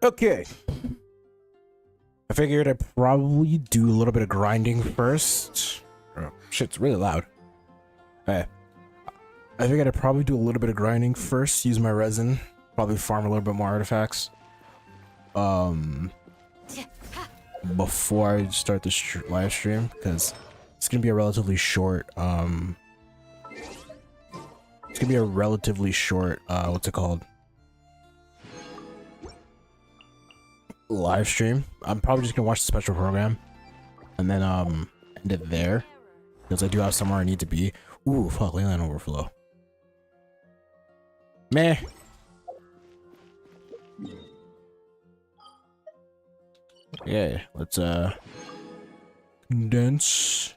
Okay. I figured I'd probably do a little bit of grinding first. Oh, shit's really loud. Hey. I figured I'd probably do a little bit of grinding first, use my resin, probably farm a little bit more artifacts. Before I start the live stream, because it's gonna be a relatively short, what's it called? Live stream. I'm probably just gonna watch the special program and then end it there because I do have somewhere I need to be. Ooh, fuck, Leyland overflow. Meh. Yeah, let's condense.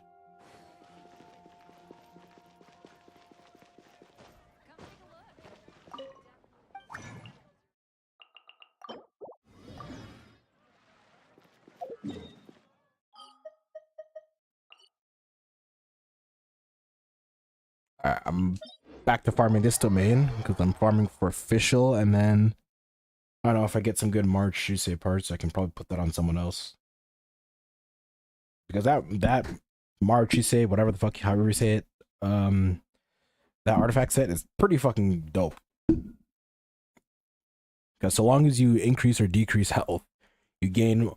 I'm back to farming this domain because I'm farming for official, and then I don't know if I get some good March Shusei parts, I can probably put that on someone else. Because that March Shusei, whatever the fuck, however you say it, that artifact set is pretty fucking dope. Because so long as you increase or decrease health, you gain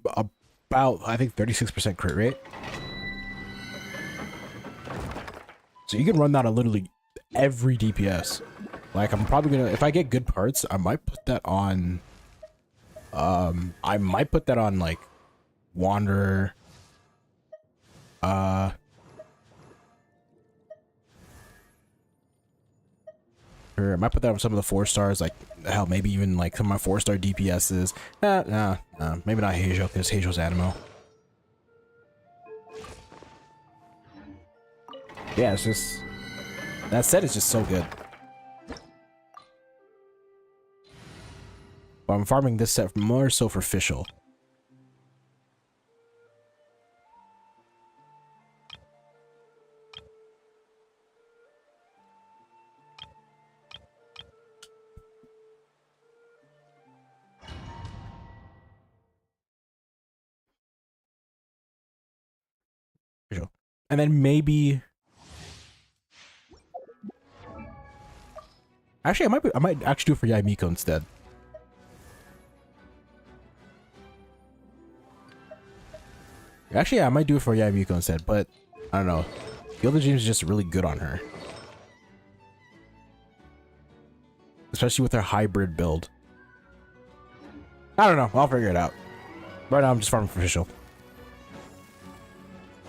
about, I think, 36% crit rate. So you can run that on literally every DPS. Like, I'm probably gonna, if I get good parts, I might put that on, like, Wanderer, or I might put that on some of the 4 stars, like, hell, maybe even, like, some of my 4-star DPSs. Nah, maybe not Heijo, because Heijo's Animo. Yeah, it's just, that set is just so good. But I'm farming this set more so for official. And then maybe, actually, I might actually do it for Yaimiko instead. Actually, yeah, I might do it for Yaimiko instead, but I don't know. Field of Dreams is just really good on her. Especially with her hybrid build. I don't know, I'll figure it out. Right now I'm just farming for official.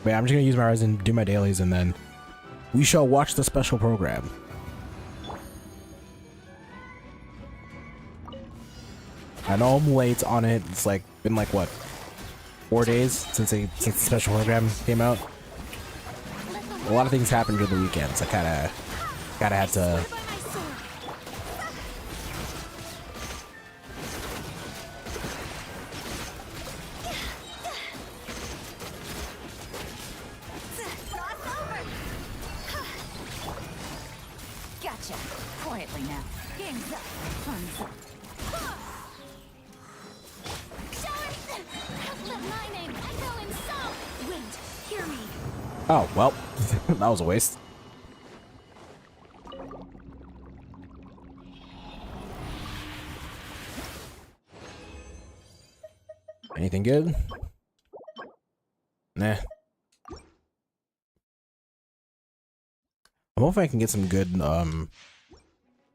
But yeah, I'm just gonna use my resin, do my dailies, and then we shall watch the special program. I know I'm late on it. It's like been like what, 4 days since the special program came out. A lot of things happened during the weekend, so I kinda had to. Gotcha. Quietly now. Game's up. Fun's up. Oh, well, that was a waste. Anything good? Nah. I'm hoping I can get some good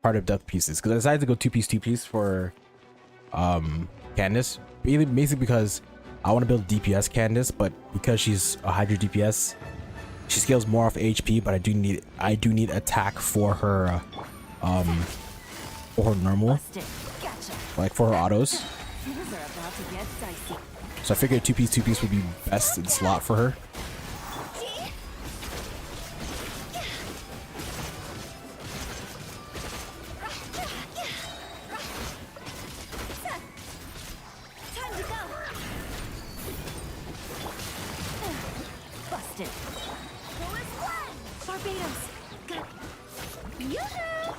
Heart of Death pieces, because I decided to go two piece for Candace, basically because I want to build DPS Candace, but because she's a Hydra DPS, she scales more off HP, but I do need attack for her or normal, Busted. Gotcha. like for her autos. Things are about to get dicey. So I figured 2-piece would be best in slot for her. Time to go. Busted. Barbados. Got it. Yoo-hoo!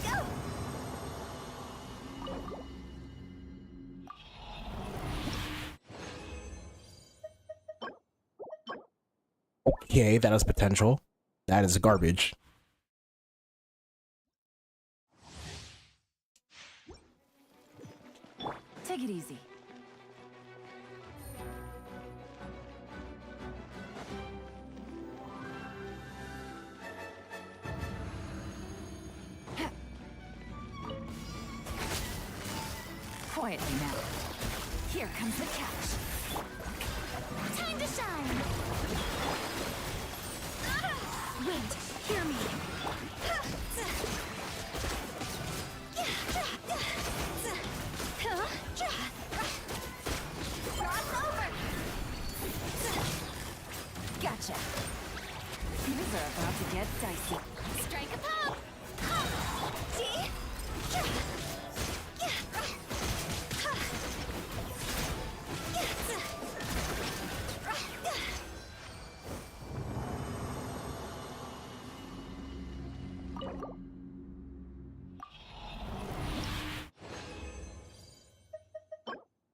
Go! Okay, that has potential. That is garbage. Take it easy. Quietly now. Here comes the catch. Time to shine. Wind, hear me. Gotcha. Things are about to get dicey. Strike a pop. See?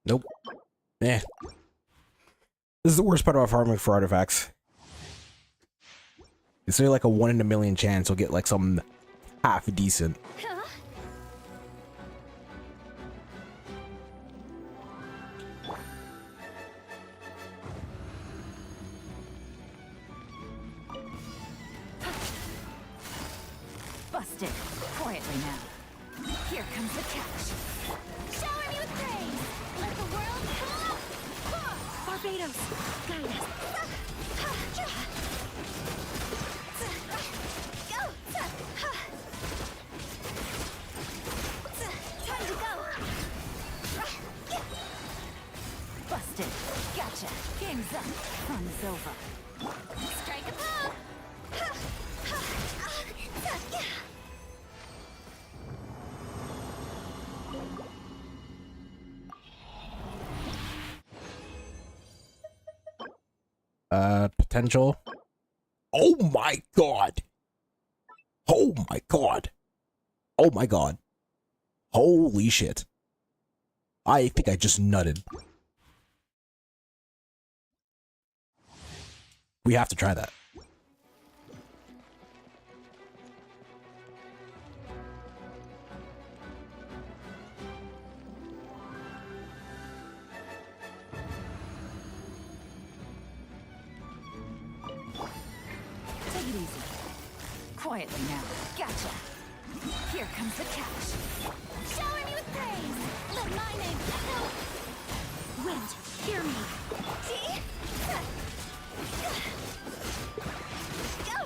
Nope. Eh. This is the worst part about farming for artifacts. It's only like a 1 in a million chance you'll get like some half decent. Busted. Quietly now. Here comes the catch. Shower me with praise. Let the world come up. Barbados, guide us. Go. Time to go. Busted. Gotcha. Game's up. Fun is over. Strike a pop. Potential. Oh my god. Oh my god. Oh my god. Holy shit. I think I just nutted. We have to try that. Take it easy. Quietly now. Gotcha. Here comes the catch. Shower me with praise. Let my name go. Wind, hear me. See? Go.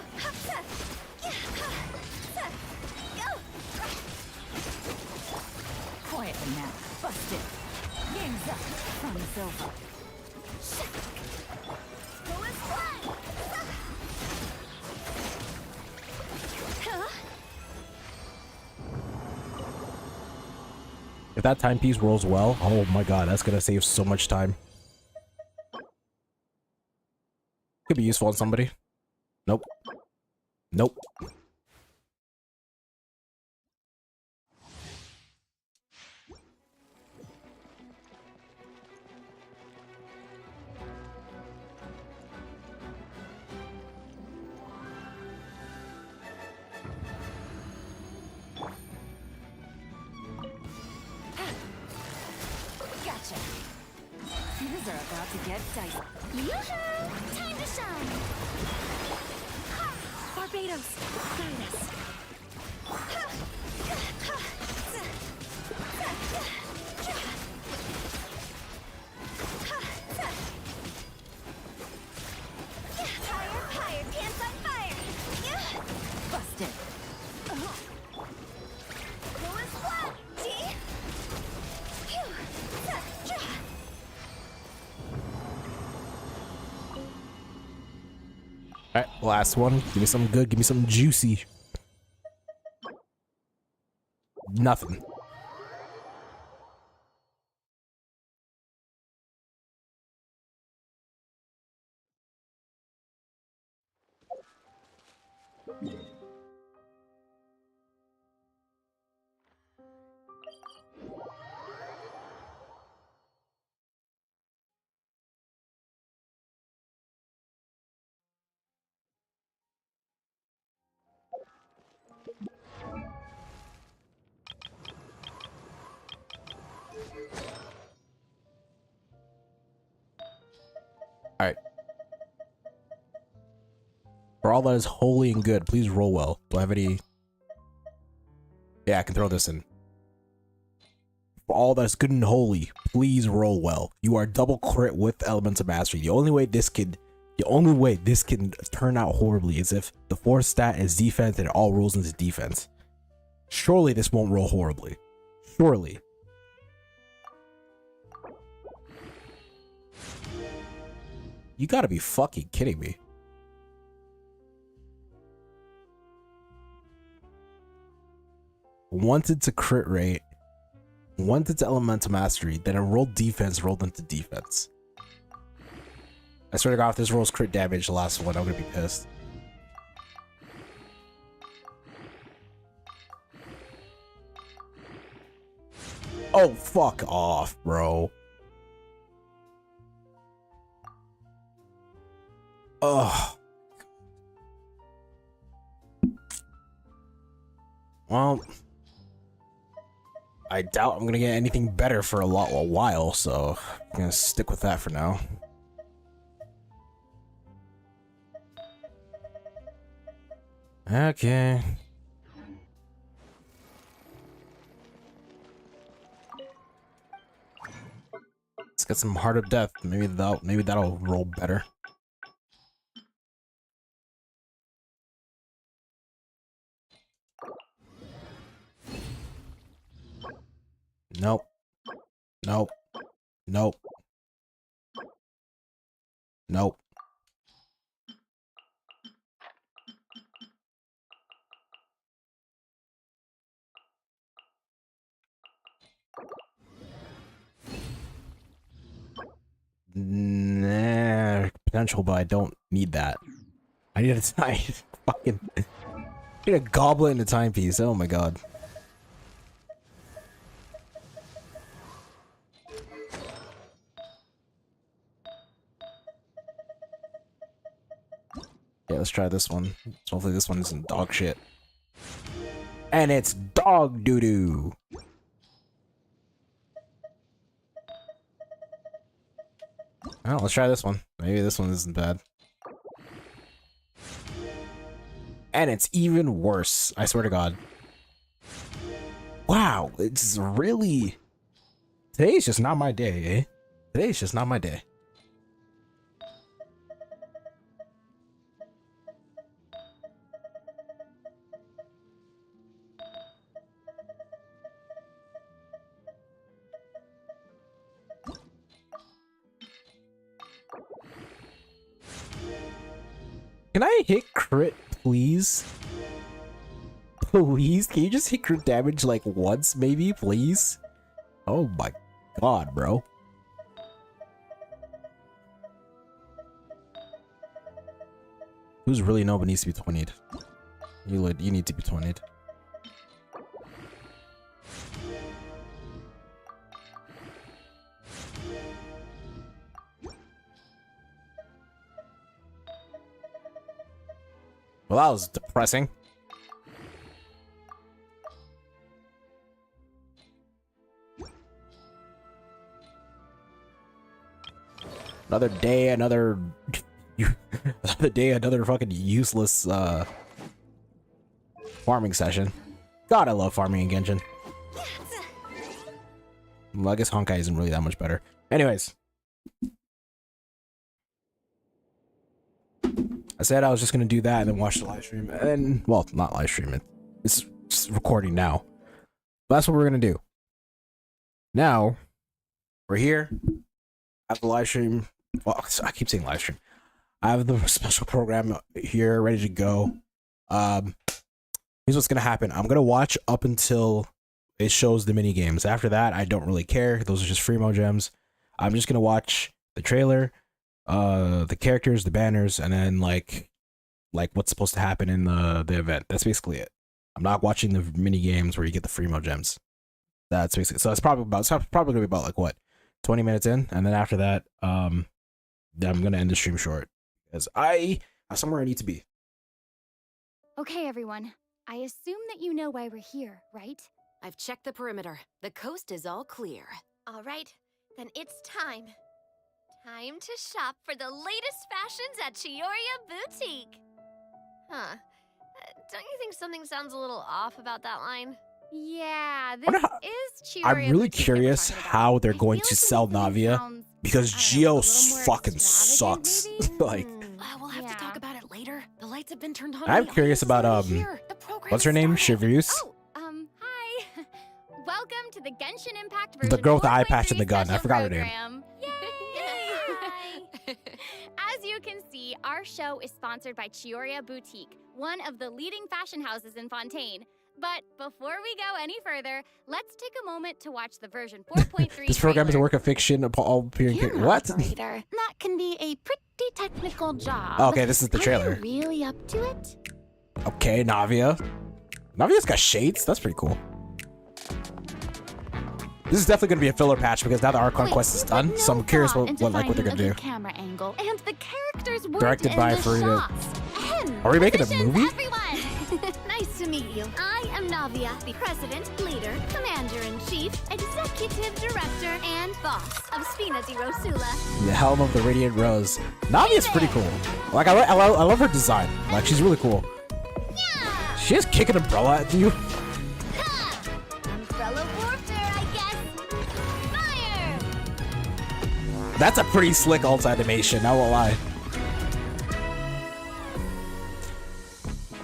Quietly now. Busted. Game's up. Fun is over. Go and play. If that timepiece rolls well, oh my god, that's gonna save so much time. Could be useful on somebody. Nope. Nope. Gotcha. Things are about to get dicey. Yoo-hoo! Time to shine! Barbados, guide us. Alright, last one. Give me something good. Give me something juicy. Nothing. Alright. For all that is holy and good, please roll well. Do I have any... Yeah, I can throw this in. For all that is good and holy, please roll well. You are double crit with Elements of Mastery. The only way this can turn out horribly is if the fourth stat is defense and it all rolls into defense. Surely this won't roll horribly. Surely. You gotta be fucking kidding me. Once it's a crit rate, once it's elemental mastery, then a rolled defense rolled into defense. I swear to God, if this rolls crit damage, the last one, I'm gonna be pissed. Oh, fuck off, bro. Ugh. Well, I doubt I'm gonna get anything better for a while, so I'm gonna stick with that for now. Okay. Let's get some Heart of Death. Maybe that'll roll better. Nope. Nope. Nope. Nope. Nah, potential, but I don't need that. I need fucking I need a goblet and a timepiece. Oh my god. Yeah, let's try this one. So hopefully this one isn't dog shit. And it's dog doo-doo. Oh, let's try this one. Maybe this one isn't bad. And it's even worse. I swear to God. Wow, it's really... Today's just not my day, eh? Today's just not my day. Can I hit crit, please? Please? Can you just hit crit damage like once, maybe? Please? Oh my god, bro. Who's really no but needs to be 20'd? You need to be 20'd. Well, that was depressing. Another day, another fucking useless farming session. God, I love farming in Genshin. Well, I guess Honkai isn't really that much better. Anyways. I said I was just gonna do that and then watch the live stream. And then, well, not live stream it. It's just recording now. But that's what we're gonna do. Now, we're here at the live stream. Well, I keep saying live stream. I have the special program here ready to go. Here's what's gonna happen. I'm gonna watch up until it shows the mini games. After that, I don't really care. Those are just free mo gems. I'm just gonna watch the trailer, the characters, the banners, and then like what's supposed to happen in the event. That's basically it. I'm not watching the mini games where you get the free mo gems. That's basically, so it's probably gonna be about like what, 20 minutes in, and then after that, then I'm gonna end the stream short because I have somewhere I need to be. Okay, everyone. I assume that you know why we're here, right? I've checked the perimeter. The coast is all clear. All right, then it's time. Time to shop for the latest fashions at Chioria Boutique. Huh. Don't you think something sounds a little off about that line? Yeah, this Wonder how- is Chioria I'm really Boutique that we're curious talking about. how they're I going feel to like sell the name Navia sounds, because I don't know, Geo a little more fucking extravagant, sucks. maybe? Like, We'll have to Yeah. talk about it later. The lights have been turned on. I'm The curious audience about, is already here. The program what's her name? started. Shivrius? Oh, hi. Welcome to the Genshin Impact The version girl with the eye 4.3 patch and the gun. I special forgot her name. program. Yay! As you can see, our show is sponsored by Chioria Boutique, one of the leading fashion houses in Fontaine. But before we go any further, let's take a moment to watch the version 4.3 This program is a trailer. work of fiction. All appearing. Camera What? operator. That can be a pretty technical job. Okay, this is the Are trailer. you really up to it? Okay, Navia. Navia's got shades. That's pretty cool. This is definitely gonna be a filler patch because now the Archon quest is done. So I'm curious what they're gonna do. Camera angle and the characters weren't Directed in by the Farida. shots. And Are we making a positions, movie? Everyone. Nice to meet you. I am Navia, the president, leader, commander-in-chief, executive director, and boss of Spina di Rosula. The Helm of the Radiant Rose. Navia's pretty cool. Like I love her design. Like she's really cool. Yeah! She just kick an umbrella at you. Ha! Umbrella warfare, I guess. Fire! That's a pretty slick alt animation. I won't lie.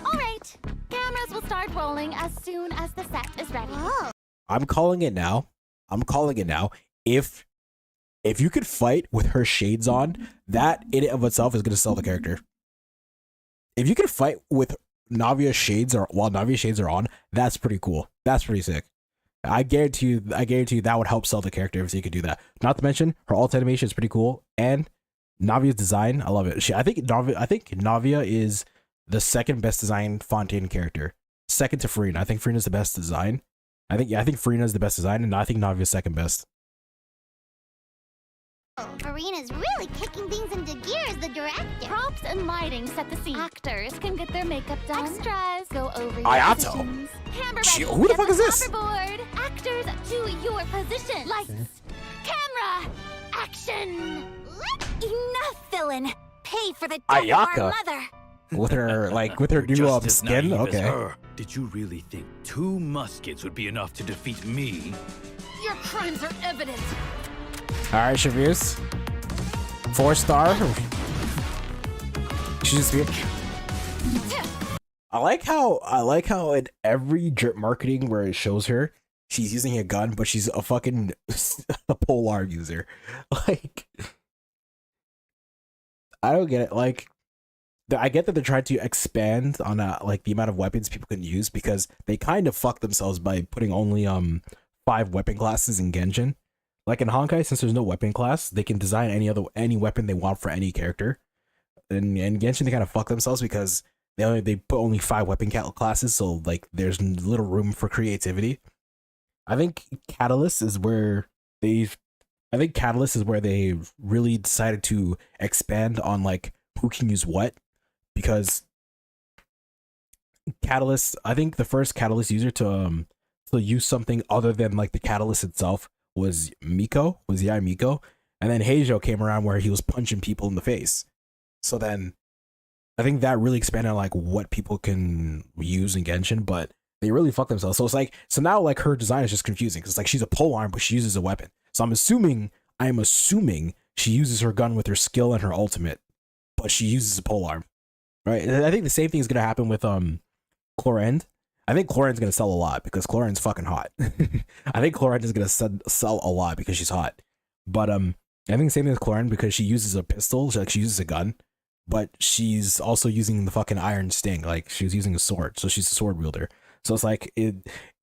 All right, cameras will start rolling as soon as the set is ready. Oh. I'm calling it now. If you could fight with her shades on, that in and of itself is gonna sell the character. If you could fight with Navia's shades or while Navia's shades are on, that's pretty cool. That's pretty sick. I guarantee you that would help sell the character if you could do that. Not to mention her alt animation is pretty cool, and Navia's design, I love it. I think Navia is the second best designed Fontaine character, second to Farina. I think Farina's the best design. I think Farina's the best design, and I think Navia's second best. Farina's really kicking things into gear as the director. Props and lighting set the scene. Actors can get their makeup done. Extras go over your Ayato. positions. Camera She- ready. who the Get fuck is this? hoverboard. Actors to your position. Lights. Camera. Action. Enough, villain! Pay for the death of Ayaka. our mother! With her new Just as skin. naive as Okay. her. Did you really think 2 muskets would be enough to defeat me? Your crimes are evident. All right, Shavirs. 4-star. She's just. I like how in every drip marketing where it shows her, she's using a gun, but she's a fucking a polearm user. Like, I don't get it. Like, I get that they're trying to expand on like the amount of weapons people can use because they kind of fuck themselves by putting only 5 weapon classes in Genshin. Like in Honkai, since there's no weapon class, they can design any weapon they want for any character. And in Genshin, they kind of fuck themselves because they put only 5 weapon classes, so like there's little room for creativity. I think Catalyst is where they really decided to expand on like who can use what, because Catalyst, I think the first Catalyst user to use something other than like the Catalyst itself was Yai Miko, and then Heijo came around where he was punching people in the face. So then I think that really expanded on like what people can use in Genshin, but they really fucked themselves. So it's like, so now like her design is just confusing because like she's a polearm, but she uses a weapon. So I'm assuming she uses her gun with her skill and her ultimate, but she uses a polearm, right? And I think the same thing is gonna happen with Chlorend. I think Chlorend's gonna sell a lot because Chlorend's fucking hot. I think Chlorend is gonna sell a lot because she's hot. But I think the same thing with Chlorend because she uses a pistol, like she uses a gun, but she's also using the fucking iron sting. Like she was using a sword, so she's a sword wielder. So it's like it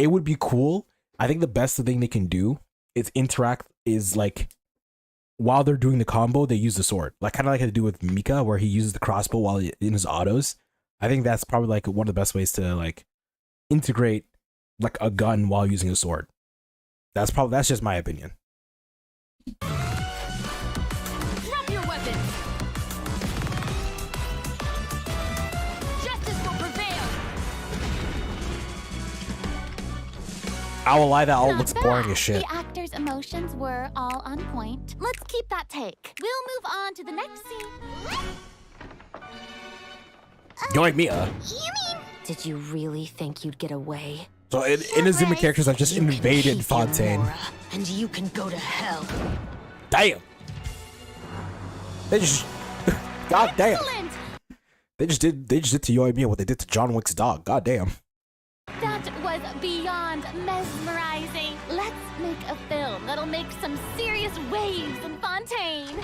would be cool. I think the best thing they can do is interact is like while they're doing the combo, they use the sword. Like kind of like how they do with Mika, where he uses the crossbow while in his autos. I think that's probably like one of the best ways to like integrate like a gun while using a sword. That's just my opinion. Drop your weapons. Justice will prevail. I will lie, that all Not looks bad. boring as shit. The actor's emotions were all on point. Let's keep that take. We'll move on to the next scene. Going Mia. You mean Did you really think you'd get away? So Inazuma characters have just invaded Fontaine. And you can go to hell. Damn. They just God damn. excellent? They just did to Yoimiya what they did to John Wick's dog. God damn. That was beyond mesmerizing. Let's make a film that'll make some serious waves in Fontaine.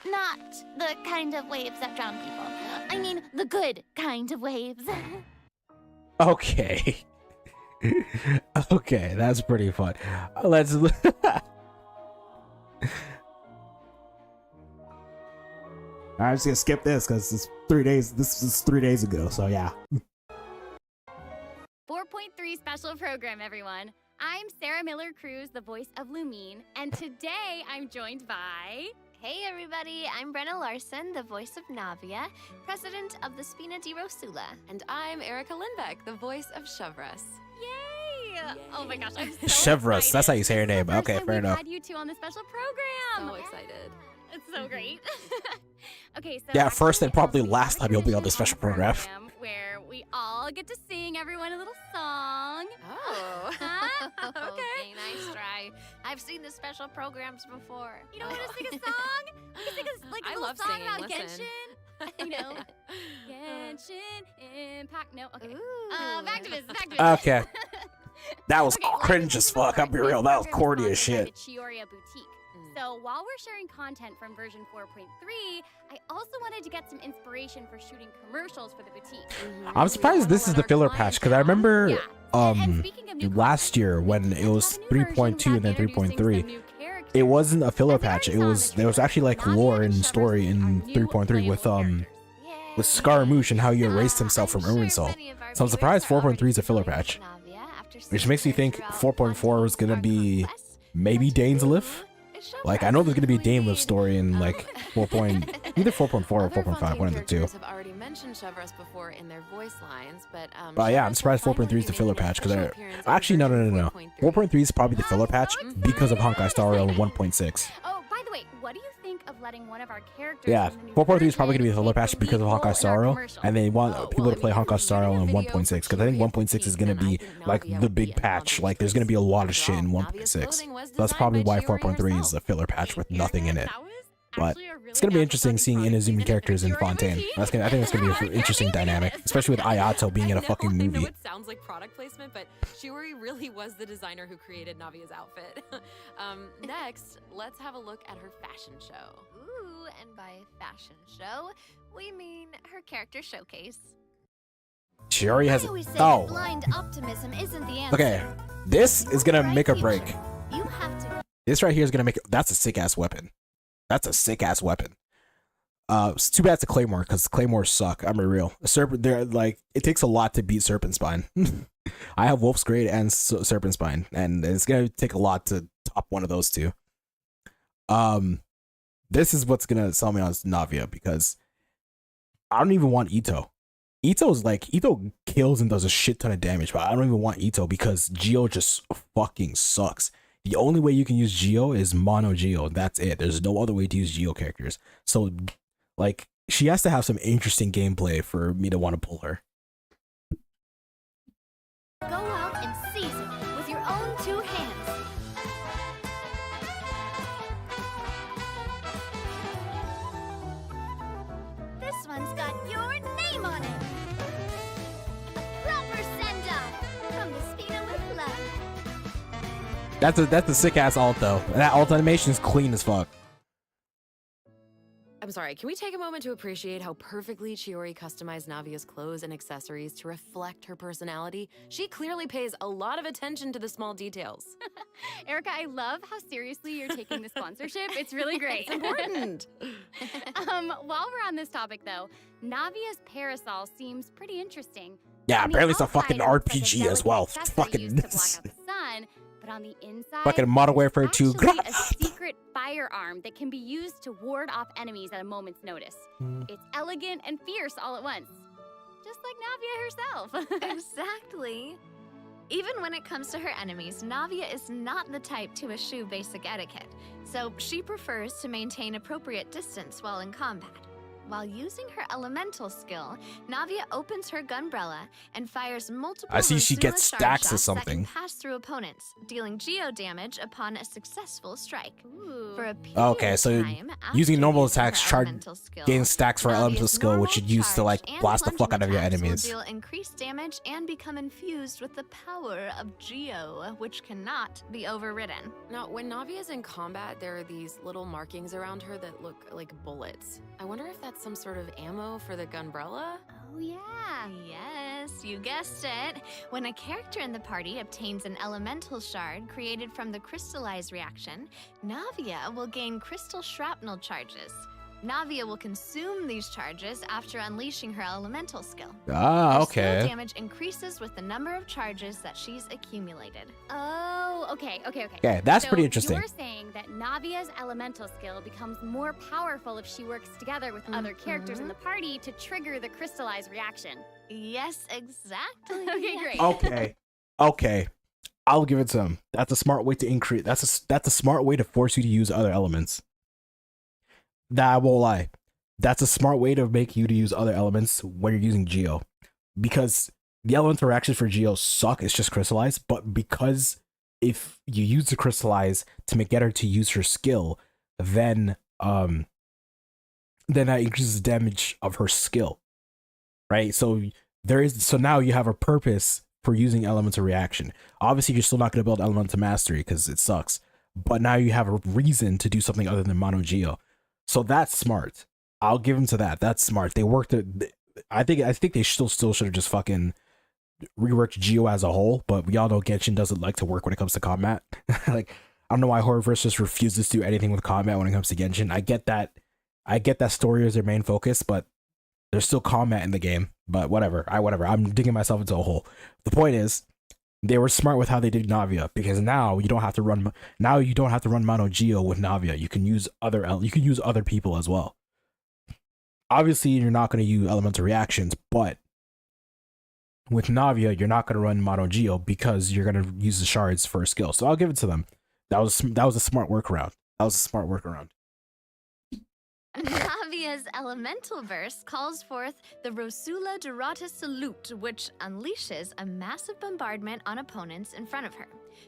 Not the kind of waves that drown people. I mean, the good kind of waves. Okay. Okay, that's pretty fun. Let's I'm just gonna skip this because it's 3 days. This is 3 days ago, so yeah. 4.3 special program, everyone. I'm Sarah Miller Cruz, the voice of Lumine, and today I'm joined by... Hey everybody, I'm Brenna Larson, the voice of Navia, president of the Spina di Rosula. And I'm Erica Lindbeck, the voice of Chevres. Yay! Oh my gosh, I'm so Chevres, excited. that's how you say your This is name. the first Okay, time fair we've enough. had you two on the special program. So excited. It's so great. Okay, so Yeah, first and actually, probably we last have a time you'll be on the tradition special program. where we all get to sing everyone a little song. Oh. Huh? Okay. Okay, nice try. I've seen the special programs before. You don't want to sing a song? You can sing a, like, a I little love song singing, about listen. Genshin. You know, Genshin Impact. No, okay. Ooh. Back to business. Back to business. Okay. That was Okay, like, cringe this as is fuck. the I'll be real. That was program corny as sponsored by shit. the Chioria Boutique. So while we're sharing content from version 4.3, I also wanted to get some inspiration for shooting commercials for the boutique. I'm surprised this is the filler patch because I remember Yeah. And speaking of new last content, year we when just it was have a new version 3.2 and then back introducing some 3.3, new characters. it wasn't a filler As you patch. already It saw in was the there was trailer, actually like Navi lore and and story Chevres in are new 3.3 with playable characters. with Scaramouche and how he erased himself from Urinsol. So I'm surprised 4.3 is a filler patch, which makes me think 4.4 was gonna be maybe Dainsleif. Like I know there's gonna be a Dainsleif story in like 4. Either 4.4 or Other 4.5, Fontaine one of the two. characters have already mentioned Chevres before in their voice lines, but Yeah, I'm surprised 4.3 is the filler patch because actually no. 4.3 is probably the filler patch because of Honkai Star Rail 1.6. Oh, by the way, what do you think of letting one of our characters Yeah, from the new 4.3 is probably version going to be the filler take patch the because of lead role Honkai in our Star Rail, commercial? and they want people to play Honkai Star Rail in video 1.6 because I think for 1.6 is going to Chioria be Boutique, like then the Navia big would be patch. in Like there's going to be a lot of After shit in all, 1.6. Navia's So clothing was that's designed probably by why Chioria 4.3 is herself. a filler patch with nothing in it. That was But actually a really it's gonna be natural interesting starting seeing point. Inazuma Even characters in Chioria Fontaine. Boutique. I think it's gonna be an interesting dynamic, especially with Ayato being in a fucking I know movie. it sounds like product placement, but Shiori really was the designer who created Navia's outfit. Next, let's have a look at her fashion show. Ooh, and by fashion show, we mean her character showcase. Shiori has I always say oh, blind optimism isn't the answer. okay. This is gonna Bright make or future. break. You have to This right here is gonna make. That's a sick ass weapon. That's a sick ass weapon. It's too bad it's a claymore because claymores suck. I'm real. A serpent. They're like it takes a lot to beat Serpent Spine. I have Wolf's Grade and Serpent Spine, and it's gonna take a lot to top one of those two. This is what's gonna sell me on Navia because I don't even want Ito. Ito kills and does a shit ton of damage, but I don't even want Ito because Geo just fucking sucks. The only way you can use Geo is mono Geo. That's it. There's no other way to use Geo characters. So, like, she has to have some interesting gameplay for me to want to pull her. go out and seize it with your own two hands. This one's got your name on it. A proper send-off from the Spina with love. That's a sick ass alt though. That alt animation is clean as fuck. I'm sorry, can we take a moment to appreciate how perfectly Chiori customized Navia's clothes and accessories to reflect her personality? She clearly pays a lot of attention to the small details. Erica, I love how seriously you're taking the sponsorship. It's really great. It's important. While we're on this topic, though, Navia's parasol seems pretty interesting. Yeah, On the apparently it's a outside, fucking it looks like a RPG as delicate well. accessory Fucking used to block out the sun, but on the inside, fucking Modern Warfare 2. actually a secret firearm that can be used to ward off enemies at a moment's notice. It's elegant and fierce all at once, just like Navia herself. Exactly. Even when it comes to her enemies, Navia is not the type to eschew basic etiquette, so she prefers to maintain appropriate distance while in combat. While using her elemental skill, Navia opens her gunbrella and fires multiple I see she Rosula gets shard stacks of shots that something. can pass through opponents, dealing geo damage upon a successful strike. Ooh. For a period Okay, so of time using after normal using her attacks, charge elemental skill, gain stacks for elemental Navia's skill, which normal, you'd use to like charged, and blast the fuck out of your plunging enemies. attacks will deal increased damage and become infused with the power of Geo, which cannot be overridden. Now, when Navia's in combat, there are these little markings around her that look like bullets. I wonder if that's some sort of ammo for the gunbrella? Oh, yeah. Yes, you guessed it. When a character in the party obtains an elemental shard created from the crystallize reaction, Navia will gain crystal shrapnel charges. Navia will consume these charges after unleashing her elemental skill. Ah, Her skill okay. damage increases with the number of charges that she's accumulated. Oh, okay. Okay, that's So pretty interesting. You're saying that Navia's elemental skill becomes more powerful if she works together with other characters in the party to trigger the crystallize reaction. Yes, exactly. Okay, great. Okay. I'll give it to him. That's a smart way to increase. That's a smart way to force you to use other elements. That I won't lie. That's a smart way to make you to use other elements when you're using Geo. Because the elemental reactions for Geo suck, it's just crystallize, but because if you use the crystallize to get her to use her skill, then that increases the damage of her skill. Right? So now you have a purpose for using elemental reaction. Obviously, you're still not going to build elemental mastery because it sucks, but now you have a reason to do something other than mono Geo. So that's smart. I'll give them to that. That's smart. They worked it. I think they still should have just fucking reworked Geo as a whole. But we all know Genshin doesn't like to work when it comes to combat. Like, I don't know why Horrorverse just refuses to do anything with combat when it comes to Genshin. I get that story is their main focus, but there's still combat in the game. But whatever. I'm digging myself into a hole. The point is, they were smart with how they did Navia, because now you don't have to run mono Geo with Navia. You can use other people as well. Obviously, you're not going to use elemental reactions, but with Navia, you're not going to run mono Geo because you're going to use the shards for a skill. So I'll give it to them. That was a smart workaround. Navia's elemental verse calls forth the Rosula Dorata Salute, which unleashes a massive bombardment on opponents in front of her,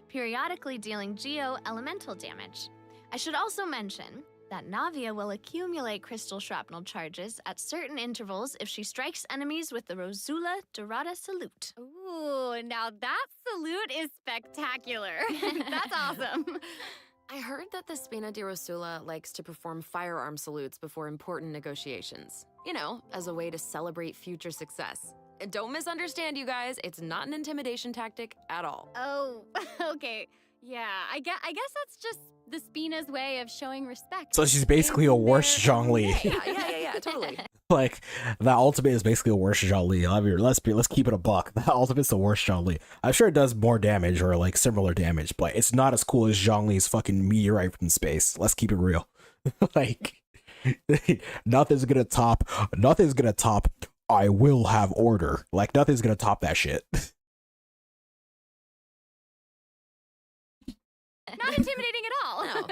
periodically dealing Geo elemental damage. I should also mention that Navia will accumulate crystal shrapnel charges at certain intervals if she strikes enemies with the Rosula Dorata Salute. Ooh, now that salute is spectacular. That's awesome. I heard that the Spina di Rosula likes to perform firearm salutes before important negotiations. You know, as a way to celebrate future success. And don't misunderstand, you guys, it's not an intimidation tactic at all. Oh, okay. Yeah, I guess that's just the Spina's way of showing respect. So she's basically a worse Zhongli. Yeah, totally. Like, that ultimate is basically a worse Zhongli. Let's keep it a buck. That ultimate's the worst Zhongli. I'm sure it does more damage or like similar damage, but it's not as cool as Zhongli's fucking meteorite from space. Let's keep it real. Like, nothing's gonna top. I will have order. Like, nothing's gonna top that shit. Not intimidating at all. No.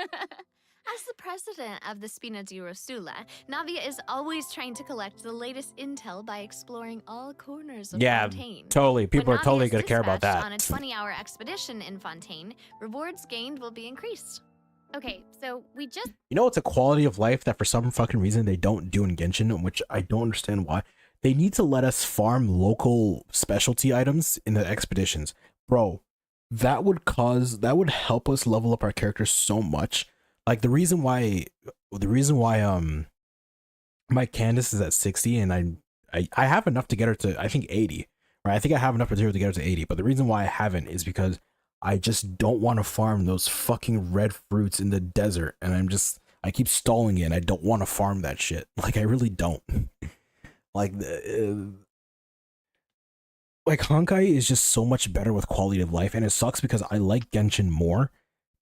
As the president of the Spina di Rosula, Navia is always trying to collect the latest intel by exploring all corners of Fontaine. Totally. People When are totally Navia's gonna care about dispatched that. On a 20-hour expedition in Fontaine, rewards gained will be increased. Okay, so we just You know, it's a quality of life that for some fucking reason they don't do in Genshin, which I don't understand why. They need to let us farm local specialty items in the expeditions. Bro, that would help us level up our characters so much. Like the reason why my Candace is at 60, and I have enough to get her to, I think, 80. Right? I think I have enough material to get her to 80, but the reason why I haven't is because I just don't want to farm those fucking red fruits in the desert, and I keep stalling it, and I don't want to farm that shit. Like, I really don't. Like, like Honkai is just so much better with quality of life, and it sucks because I like Genshin more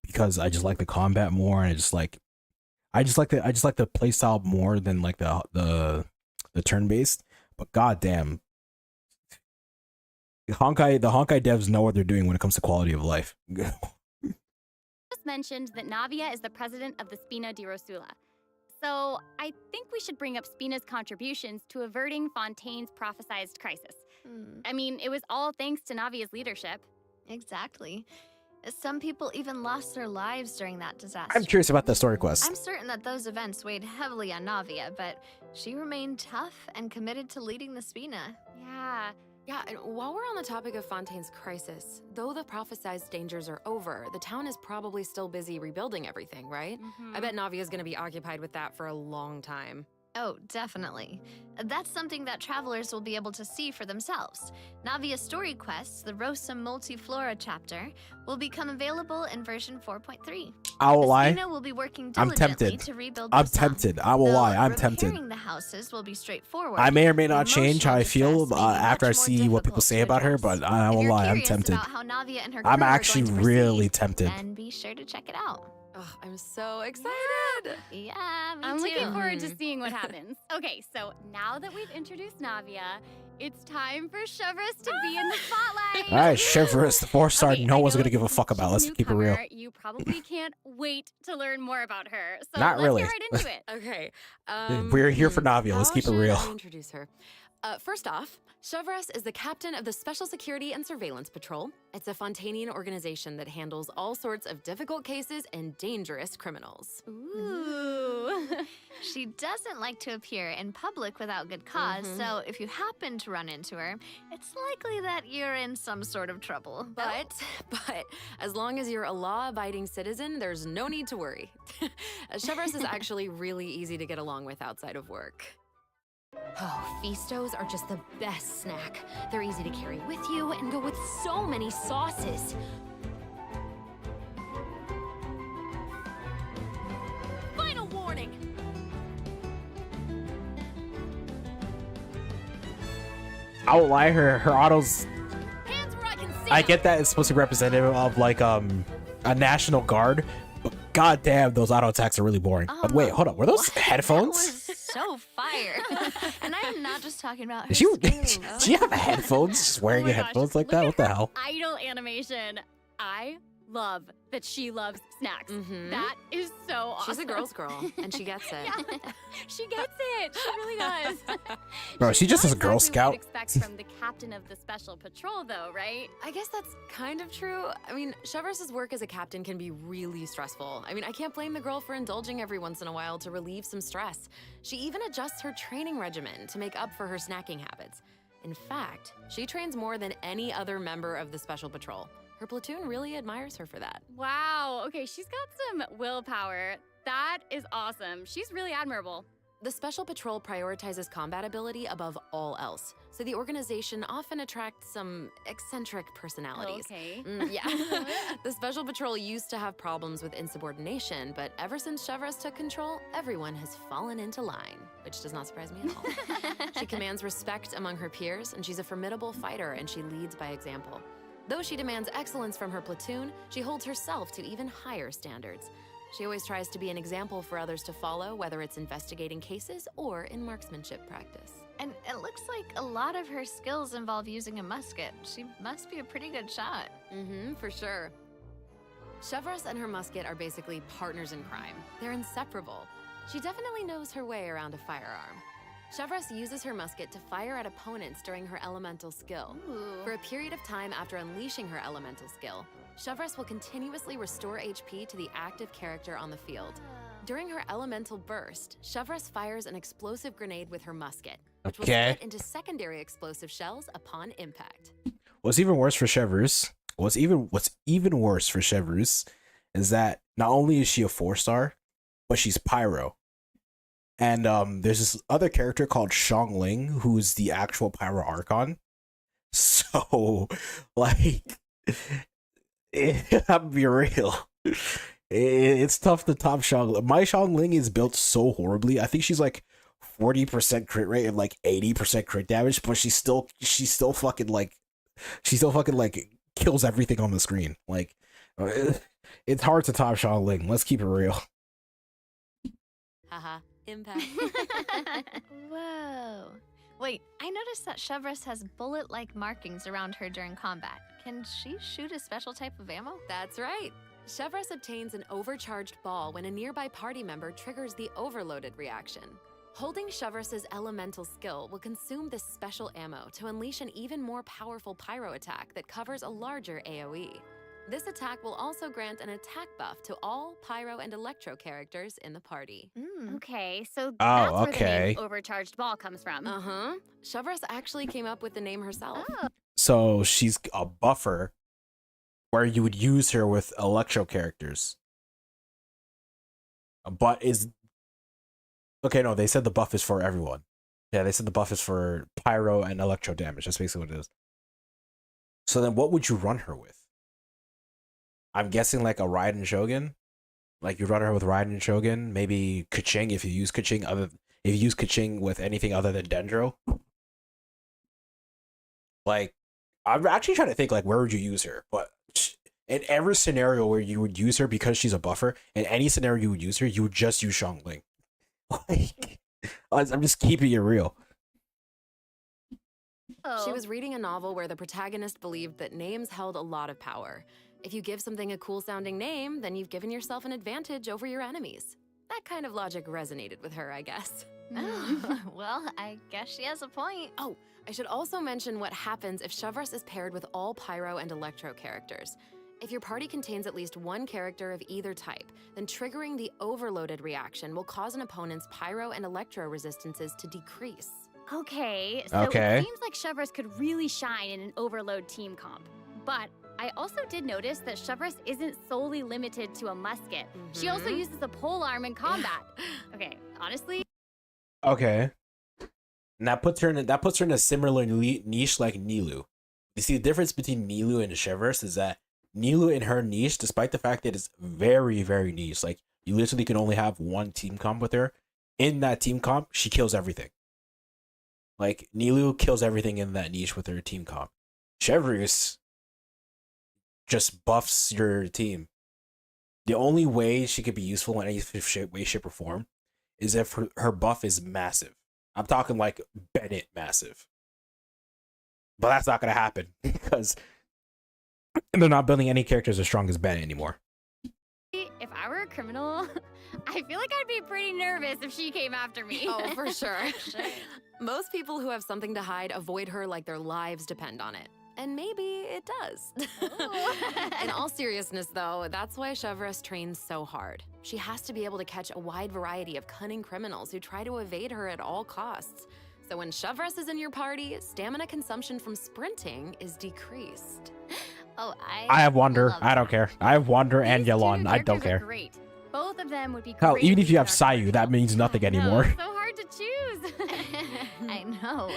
because I just like the combat more, and I just like the play style more than like the turn based. But goddamn, the Honkai devs know what they're doing when it comes to quality of life. Just mentioned that Navia is the president of the Spina di Rosula. So I think we should bring up Spina's contributions to averting Fontaine's prophesized crisis. I mean, it was all thanks to Navia's leadership. Exactly. Some people even lost their lives during that disaster. I'm curious about the story quest. I'm certain that those events weighed heavily on Navia, but she remained tough and committed to leading the Spina. Yeah. Yeah, and while we're on the topic of Fontaine's crisis, though the prophesized dangers are over, the town is probably still busy rebuilding everything, right? I bet Navia's gonna be occupied with that for a long time. Oh, definitely. That's something that travelers will be able to see for themselves. Navia's story quests, the Rosa Multiflora chapter, will become available in version 4.3. I will lie. Spina will be working I'm diligently tempted. to rebuild I'm Rosa. tempted. I will Though lie. I'm tempted. repairing the houses will be straightforward. I may or may not change how I Emotional feel distress may be after I much more see what people difficult say to about her, address. but I If will you're lie. I'm curious tempted. about how Navia and her I'm crew are actually going to really proceed, tempted. then be sure to check it out. Ugh, I'm so excited. Yeah, me I'm too. looking forward to seeing what happens. Okay, so now that we've introduced Navia, it's time for Chevreuse to be in the spotlight. All right, Chevreuse, the 4-star. Okay, No I one's know gonna give a fuck about. Let's she's a keep it real. newcomer. You probably can't wait to learn more about her. So Not let's really. get right into it. Okay. We're here for Navia. Let's how keep it should real. I introduce her. First off, Chevreuse is the captain of the Special Security and Surveillance Patrol. It's a Fontainian organization that handles all sorts of difficult cases and dangerous criminals. Ooh. She doesn't like to appear in public without good because so if you happen to run into her, it's likely that you're in some sort of trouble. But as long as you're a law-abiding citizen, there's no need to worry. Chevreuse is actually really easy to get along with outside of work. Oh, Feastos are just the best snack. They're easy to carry with you and go with so many sauces. Final warning! I will lie. Her autos. Hands where I can see I 'em. get that it's supposed to be representative of like a National Guard, but goddamn, those auto attacks are really boring. But wait, hold up. Were those headphones? That was so fire. And I'm not just talking about her Did you skills. did you have headphones? Just wearing Oh my your gosh, headphones like look that? at What the her hell? Idol animation. I love that she loves snacks. That is so awesome. She's a girl's girl, and she gets it. Yeah, she gets it. She really does. Bro, she just not is a Girl exactly what you'd Scout. expect from the captain of the special patrol, though, right? I guess that's kind of true. I mean, Chevreuse's work as a captain can be really stressful. I mean, I can't blame the girl for indulging every once in a while to relieve some stress. She even adjusts her training regimen to make up for her snacking habits. In fact, she trains more than any other member of the Special Patrol. Her platoon really admires her for that. Wow. Okay, she's got some willpower. That is awesome. She's really admirable. The Special Patrol prioritizes combat ability above all else, so the organization often attracts some eccentric personalities. Okay. Yeah. The Special Patrol used to have problems with insubordination, but ever since Chevreuse took control, everyone has fallen into line, which does not surprise me at all. She commands respect among her peers, and she's a formidable fighter, and she leads by example. Though she demands excellence from her platoon, she holds herself to even higher standards. She always tries to be an example for others to follow, whether it's investigating cases or in marksmanship practice. And it looks like a lot of her skills involve using a musket. She must be a pretty good shot. For sure. Chevreuse and her musket are basically partners in crime. They're inseparable. She definitely knows her way around a firearm. Chevreuse uses her musket to fire at opponents during her elemental skill. For a period of time after unleashing her elemental skill, Chevreuse will continuously restore HP to the active character on the field. During her elemental burst, Chevreuse fires an explosive grenade with her musket, which will split into secondary explosive shells upon impact. What's even worse for Chevreuse, what's even worse for Chevreuse is that not only is she a 4-star, but she's pyro. And there's this other character called Xiangling, who's the actual Pyro Archon. So, like, I'm be real. It's tough to top Xiangling. My Xiangling is built so horribly. I think she's like 40% crit rate and like 80% crit damage, but she's still fucking like kills everything on the screen. Like, it's hard to top Xiangling. Let's keep it real. Haha, impact. Whoa. Wait, I noticed that Chevreuse has bullet-like markings around her during combat. Can she shoot a special type of ammo? That's right. Chevreuse obtains an overcharged ball when a nearby party member triggers the overloaded reaction. Holding Chevreuse's elemental skill will consume this special ammo to unleash an even more powerful pyro attack that covers a larger AoE. This attack will also grant an attack buff to all pyro and electro characters in the party. Okay, so that's where the okay. name overcharged ball comes from. Uh-huh. Chevreuse actually came up with the name herself. So she's a buffer where you would use her with electro characters. But is... Okay, no, they said the buff is for everyone. Yeah, they said the buff is for pyro and electro damage. That's basically what it is. So then what would you run her with? I'm guessing like a Raiden Shogun. Like you run her with Raiden Shogun, maybe Kaching if you use Kaching with anything other than Dendro. Like, I'm actually trying to think like where would you use her? But in every scenario where you would use her because she's a buffer, in any scenario you would use her, you would just use Xiangling. Like, I'm just keeping it real. She was reading a novel where the protagonist believed that names held a lot of power. If you give something a cool-sounding name, then you've given yourself an advantage over your enemies. That kind of logic resonated with her, I guess. Oh, well, I guess she has a point. Oh, I should also mention what happens if Chevreuse is paired with all pyro and electro characters. If your party contains at least one character of either type, then triggering the overloaded reaction will cause an opponent's pyro and electro resistances to decrease. Okay, so Okay. it seems like Chevreuse could really shine in an overload team comp. But I also did notice that Chevreuse isn't solely limited to a musket. She also uses a polearm in combat. Okay, honestly, Okay. And that puts her in a similar niche like Nilou. You see, the difference between Nilou and Chevreuse is that Nilou in her niche, despite the fact that it's very, very niche, like you literally can only have one team comp with her. In that team comp, she kills everything. Like Nilou kills everything in that niche with her team comp. Chevreuse just buffs your team. The only way she could be useful in any way, shape, or form is if her buff is massive. I'm talking like Bennett massive. But that's not going to happen because they're not building any characters as strong as Bennett anymore. if I were a criminal, I feel like I'd be pretty nervous if she came after me. Oh, for sure. Most people who have something to hide avoid her like their lives depend on it. And maybe it does. In all seriousness, though, that's why Chevreuse trains so hard. She has to be able to catch a wide variety of cunning criminals who try to evade her at all costs. So when Chevreuse is in your party, stamina consumption from sprinting is decreased. Oh, I have Wander. love I don't care. I have Wander and These two Yelan. I don't characters are care. Great. Both of them would be Hell, great even if you in have our Sayu, party. that means nothing anymore. No, so hard to choose. I know.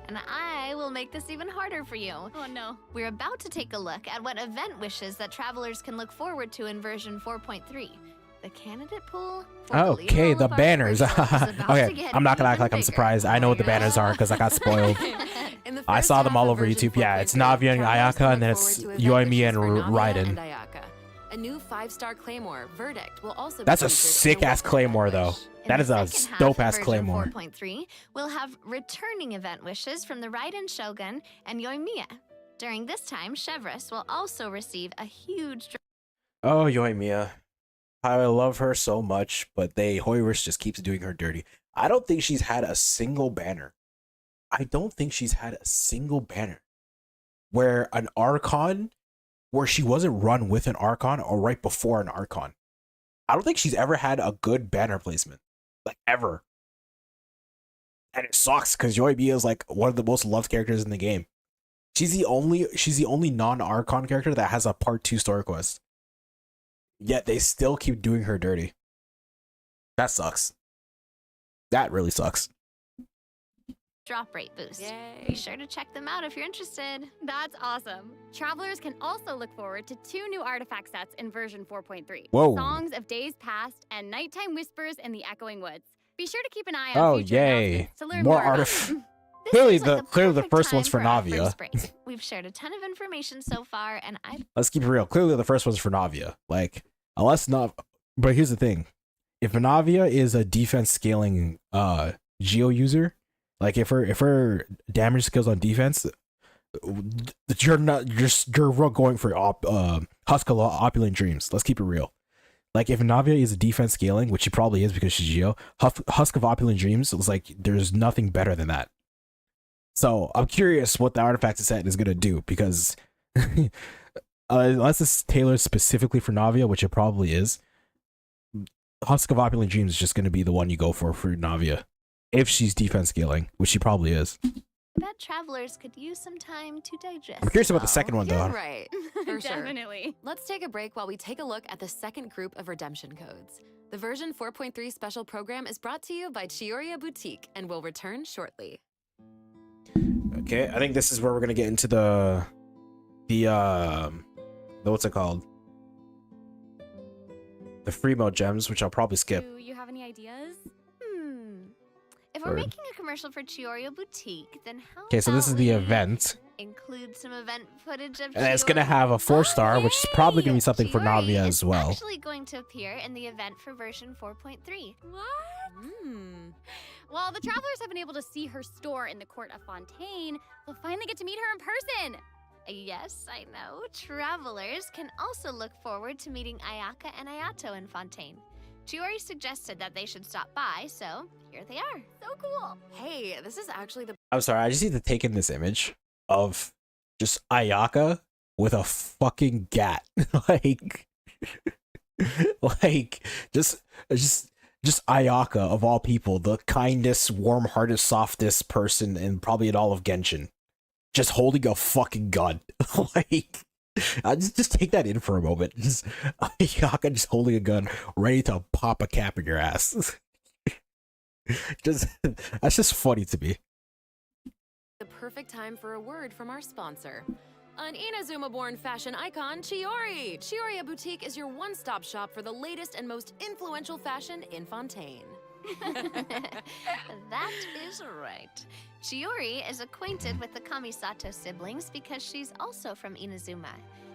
And I will make this even harder for you. Oh no. We're about to take a look at what event wishes that travelers can look forward to in version 4.3. The candidate pool? for Okay, lead the role of our banners. original is about to Okay, get I'm not gonna act even like I'm bigger. surprised. I know what the banners are because I got spoiled. In the I first saw them half all of over version YouTube. Yeah, it's 4.3, Navia and travelers Ayaka, can and then look it's forward to event Yoimi wishes and for Navia Raiden. and Ayaka. A new 5-star claymore, Verdict, will also be That's a featured in the sick-ass weapon claymore, event though. wish. In That the is a second half of dope-ass version claymore. 4.3, we'll have returning event wishes from the Raiden Shogun and Yoimiya. During this time, Chevreuse will also receive a huge Oh, Yoimiya. I love her so much, but Hoyrish just keeps doing her dirty. I don't think she's had a single banner. I don't think she's had a single banner where an Archon, where she wasn't run with an Archon or right before an Archon. I don't think she's ever had a good banner placement. Like, ever. And it sucks because Yoimiya is like one of the most loved characters in the game. She's the only non-Archon character that has a part 2 story quest. Yet they still keep doing her dirty. That sucks. That really sucks. Drop rate boost. Yay. Be sure to check them out if you're interested. That's awesome. Travelers can also look forward to 2 new artifact sets in version 4.3. Whoa. Songs of Days Past and Nighttime Whispers in the Echoing Woods. Be sure to keep an eye on Oh, future yay. announcements to learn More more about artif- them. This Clearly seems like clearly the perfect first one's time for our Navia. first break. We've shared a ton of information so far, and Let's keep it real. Clearly the first one's for Navia. Like, unless not, but here's the thing. If Navia is a defense scaling Geo user, like if her damage skills on defense, you're going for Husk of Opulent Dreams. Let's keep it real. Like if Navia is a defense scaling, which she probably is because she's Geo, Husk of Opulent Dreams was like there's nothing better than that. So I'm curious what the artifact set is gonna do because unless it's tailored specifically for Navia, which it probably is, Husk of Opulent Dreams is just gonna be the one you go for Navia if she's defense scaling, which she probably is. bet travelers could use some time to digest. I'm curious about the it all. second one You're though. right. For sure. Definitely. Let's take a break while we take a look at the second group of redemption codes. The version 4.3 special program is brought to you by Chioria Boutique and will return shortly. Okay, I think this is where we're gonna get into the what's it called? The free mode gems, which I'll probably skip. Do you have any ideas? If we're Or- making a commercial for Chioria Boutique, then how Okay, so this is about the we event, include some event footage of and it's gonna Chioria- have a 4-star, which is probably gonna be something for Chiori Navia is as well. actually going to appear in the event for version 4.3. What? Hmm. Well, the travelers have been able to see her store in the Court of Fontaine. They'll finally get to meet her in person. Yes, I know. Travelers can also look forward to meeting Ayaka and Ayato in Fontaine. Chiori suggested that they should stop by, so here they are. So cool. Hey, this is actually the I'm sorry, I just need to take in this image of just Ayaka with a fucking gat. like just Ayaka of all people, the kindest, warm-hearted, softest person and probably in all of Genshin. Just holding a fucking gun. like I just take that in for a moment. Just Ayaka just holding a gun, ready to pop a cap in your ass. just that's just funny to me. perfect time for a word from our sponsor. An Inazuma-born fashion icon, Chiori! Chioria Boutique is your one-stop shop for the latest and most influential fashion in Fontaine. That is right. Chiori is acquainted with the Kamisato siblings because she's also from Inazuma.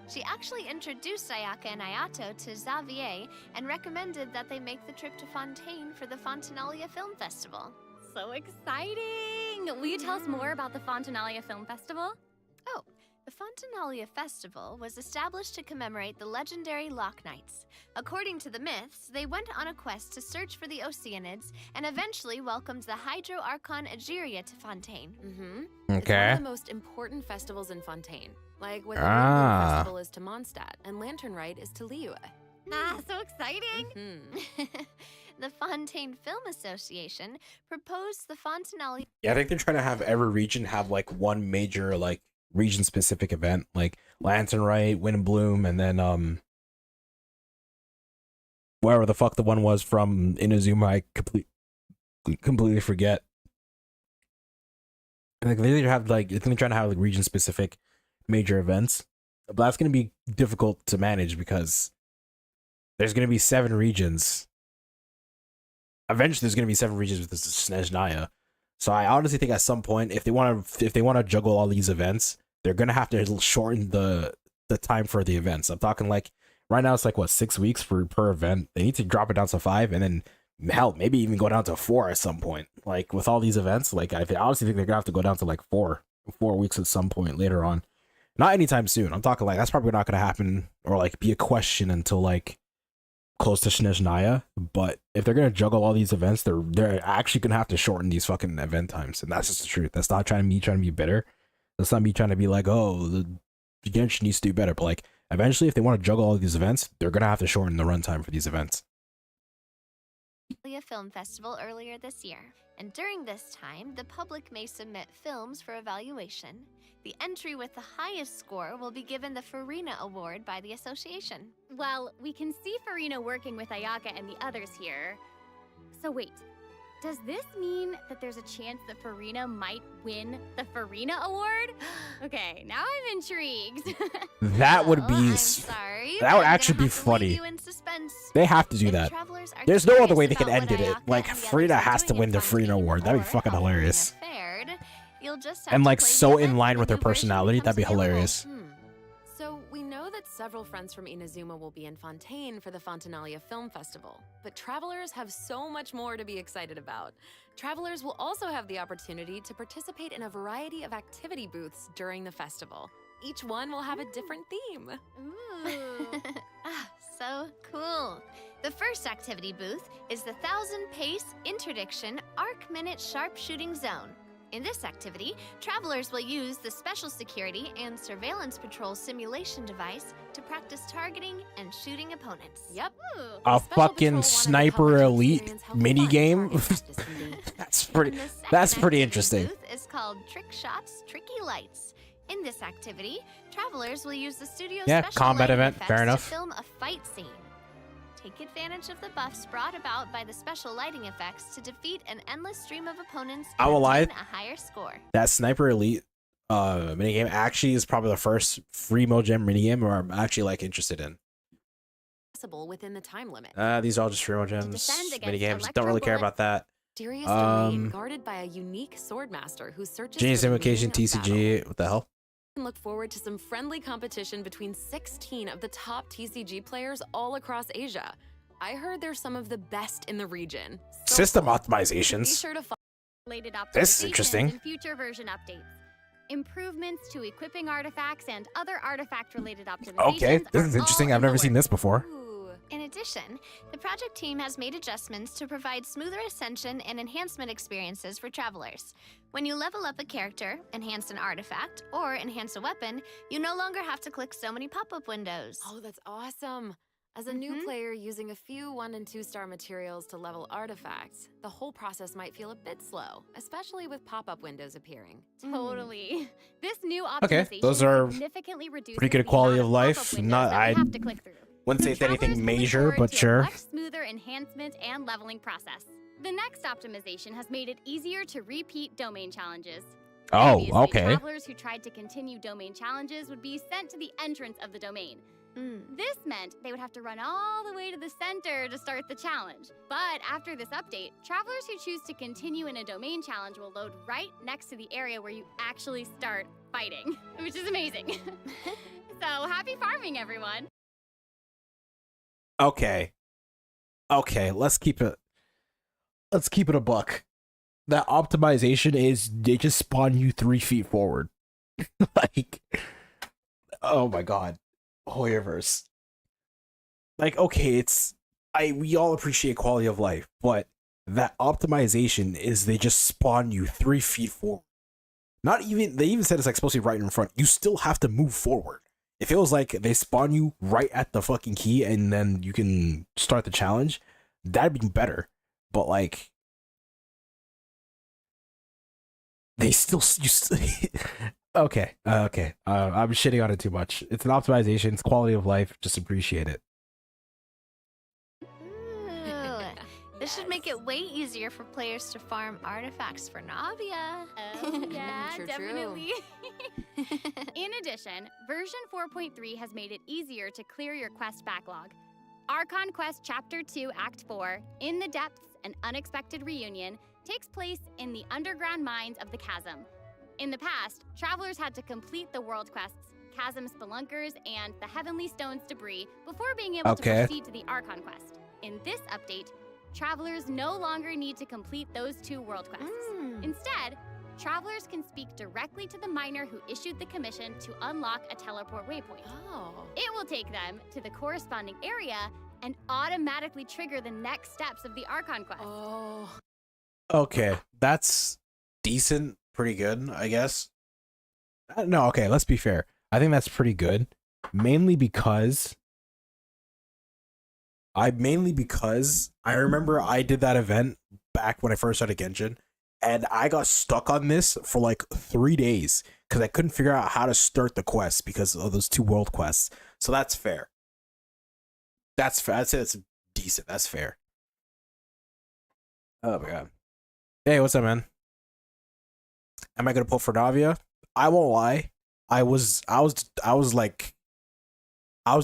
She actually introduced Ayaka and Ayato to Xavier and recommended that they make the trip to Fontaine for the Fontanalia Film Festival. So exciting! Will you tell us more about the Fontanalia Film Festival? Oh, the Fontanalia Festival was established to commemorate the legendary Lock Knights. According to the myths, they went on a quest to search for the Oceanids and eventually welcomed the Hydro Archon Egeria to Fontaine. Mm-hmm. It's one Okay. of the most important festivals in Fontaine. Like what the Ah. Windbloom Festival is to Mondstadt and Lantern Rite is to Liyue. Ah, so exciting! Hmm. The Fontaine Film Association proposed the Fontanalia Yeah, I think they're trying to have every region have like one major like region specific event, like Lantern Rite, Wind and Bloom, and then wherever the fuck the one was from Inazuma, I completely forget. I think they have like I think they're trying to have like region specific major events, but that's gonna be difficult to manage because there's gonna be 7 regions. Eventually, there's gonna be 7 regions with this Snezhnaya. So I honestly think at some point, if they want to juggle all these events, they're gonna have to shorten the time for the events. I'm talking like right now it's like what 6 weeks per event. They need to drop it down to 5, and then hell, maybe even go down to 4 at some point. Like with all these events, like I honestly think they're gonna have to go down to like 4 weeks at some point later on. Not anytime soon. I'm talking like that's probably not gonna happen or like be a question until like close to Snezhnaya. But if they're gonna juggle all these events, they're actually gonna have to shorten these fucking event times, and that's just the truth. That's not trying to be bitter. That's not me trying to be like, oh, the Genshin needs to do better. But like, eventually, if they want to juggle all these events, they're gonna have to shorten the runtime for these events. Film Festival earlier this year. And during this time, the public may submit films for evaluation. The entry with the highest score will be given the Farina Award by the association. Well, we can see Farina working with Ayaka and the others here. So wait, Does this mean that there's a chance that Farina might win the Farina Award? Okay, now I'm intrigued. That would be I'm sorry, that would but I'm actually gonna be have to leave funny. you in suspense. They have to do If that. travelers are There's no other curious way they could about end what it. Ayaka Like, and the others Frida are has to doing win in the Farina Fontaine Award. That'd be or fucking how Farina hilarious. fared, you'll just have And to like play the so in event line when with the her new version personality, that'd be becomes available. hilarious. So we know that several friends from Inazuma will be in Fontaine for the Fontanalia Film Festival, but travelers have so much more to be excited about. Travelers will also have the opportunity to participate in a variety of activity booths during the festival. Each one will have a different theme. Ooh. Ah, so cool. The first activity booth is the 1000 Pace Interdiction Arc Minute Sharpshooting Zone. In this activity, travelers will use the Special Security and Surveillance Patrol simulation device to practice targeting and shooting opponents. Yep. Ooh. A Special fucking Patrol wanted the Sniper public to Elite experience how mini fun game. target practice can be. That's pretty. And the second That's pretty activity interesting. Booth is called Trick Shots, Tricky Lights. In this activity, travelers will use the studio's Yeah, special combat lighting event, effects fair to enough. film a fight scene. Take advantage of the buffs brought about by the special lighting effects to defeat an endless stream of opponents I and will lie. obtain a higher score. That Sniper Elite minigame actually is probably the first free Mojang minigame where I'm actually like interested in. Accessible within the time limit. These are all just free defend Mogems against minigames. Don't really care electro about that. Mysterious domain Um, guarded by a unique swordmaster who searches Genius for the Invocation meaning of battle. TCG. What the hell? Can look forward to some friendly competition between 16 of the top TCG players all across Asia. I heard they're some of the best in the region. So System cool. Be optimizations. sure to follow. Related This is optimizations interesting. and future version updates. Improvements to equipping artifacts and other artifact-related optimizations. Okay, this are is interesting. all I've in the never seen works. this before. Ooh. In addition, the project team has made adjustments to provide smoother ascension and enhancement experiences for travelers. When you level up a character, enhance an artifact, or enhance a weapon, you no longer have to click so many pop-up windows. Oh, that's awesome. As a new Mhm. player using a few 1- and 2-star materials to level artifacts, the whole process might feel a bit slow, especially with pop-up windows appearing. Totally. This new Okay, optimization those are significantly reduces pretty good the quality amount of life. pop-up windows Not- that we I have to click through. Wouldn't say it's Travelers anything can look major, forward but to a sure. much smoother enhancement and leveling process. The next optimization has made it easier to repeat domain challenges. Oh, Previously, okay. Travelers who tried to continue domain challenges would be sent to the entrance of the domain. This meant they would have to run all the way to the center to start the challenge. But after this update, travelers who choose to continue in a domain challenge will load right next to the area where you actually start fighting, which is amazing. So happy farming, everyone! Okay. Okay, let's keep it a buck. That optimization is they just spawn you 3 feet forward. Like, oh my god. Hoyoverse. Like, okay, we all appreciate quality of life, but that optimization is they just spawn you 3 feet forward. Not even, they even said it's like supposed to be right in front. You still have to move forward. It feels like they spawn you right at the fucking key and then you can start the challenge. That'd be better. But like, they still, okay. I'm shitting on it too much. It's an optimization. It's quality of life. Just appreciate it. Ooh, this should make it way easier for players to farm artifacts for Navia. Oh, yeah, True, true. definitely. In addition, version 4.3 has made it easier to clear your quest backlog. Archon Quest Chapter 2, Act 4, In the Depths, An Unexpected Reunion, takes place in the underground mines of the Chasm. In the past, travelers had to complete the world quests, Chasm Spelunkers, and the Heavenly Stones debris before being able to proceed to the Archon Quest. In this update, travelers no longer need to complete those 2 world quests. Instead, travelers can speak directly to the miner who issued the commission to unlock a teleport waypoint. Oh. It will take them to the corresponding area and automatically trigger the next steps of the Archon Quest. Oh. Okay, that's decent. Pretty good, I guess. No, okay, let's be fair. I think that's pretty good. Mainly because I remember I did that event back when I first started Genshin, and I got stuck on this for like 3 days because I couldn't figure out how to start the quest because of those 2 world quests. So that's fair. That's fair. I'd say that's decent. That's fair. Oh my god. Hey, what's up, man? Am I gonna pull for Navia? I won't lie. I was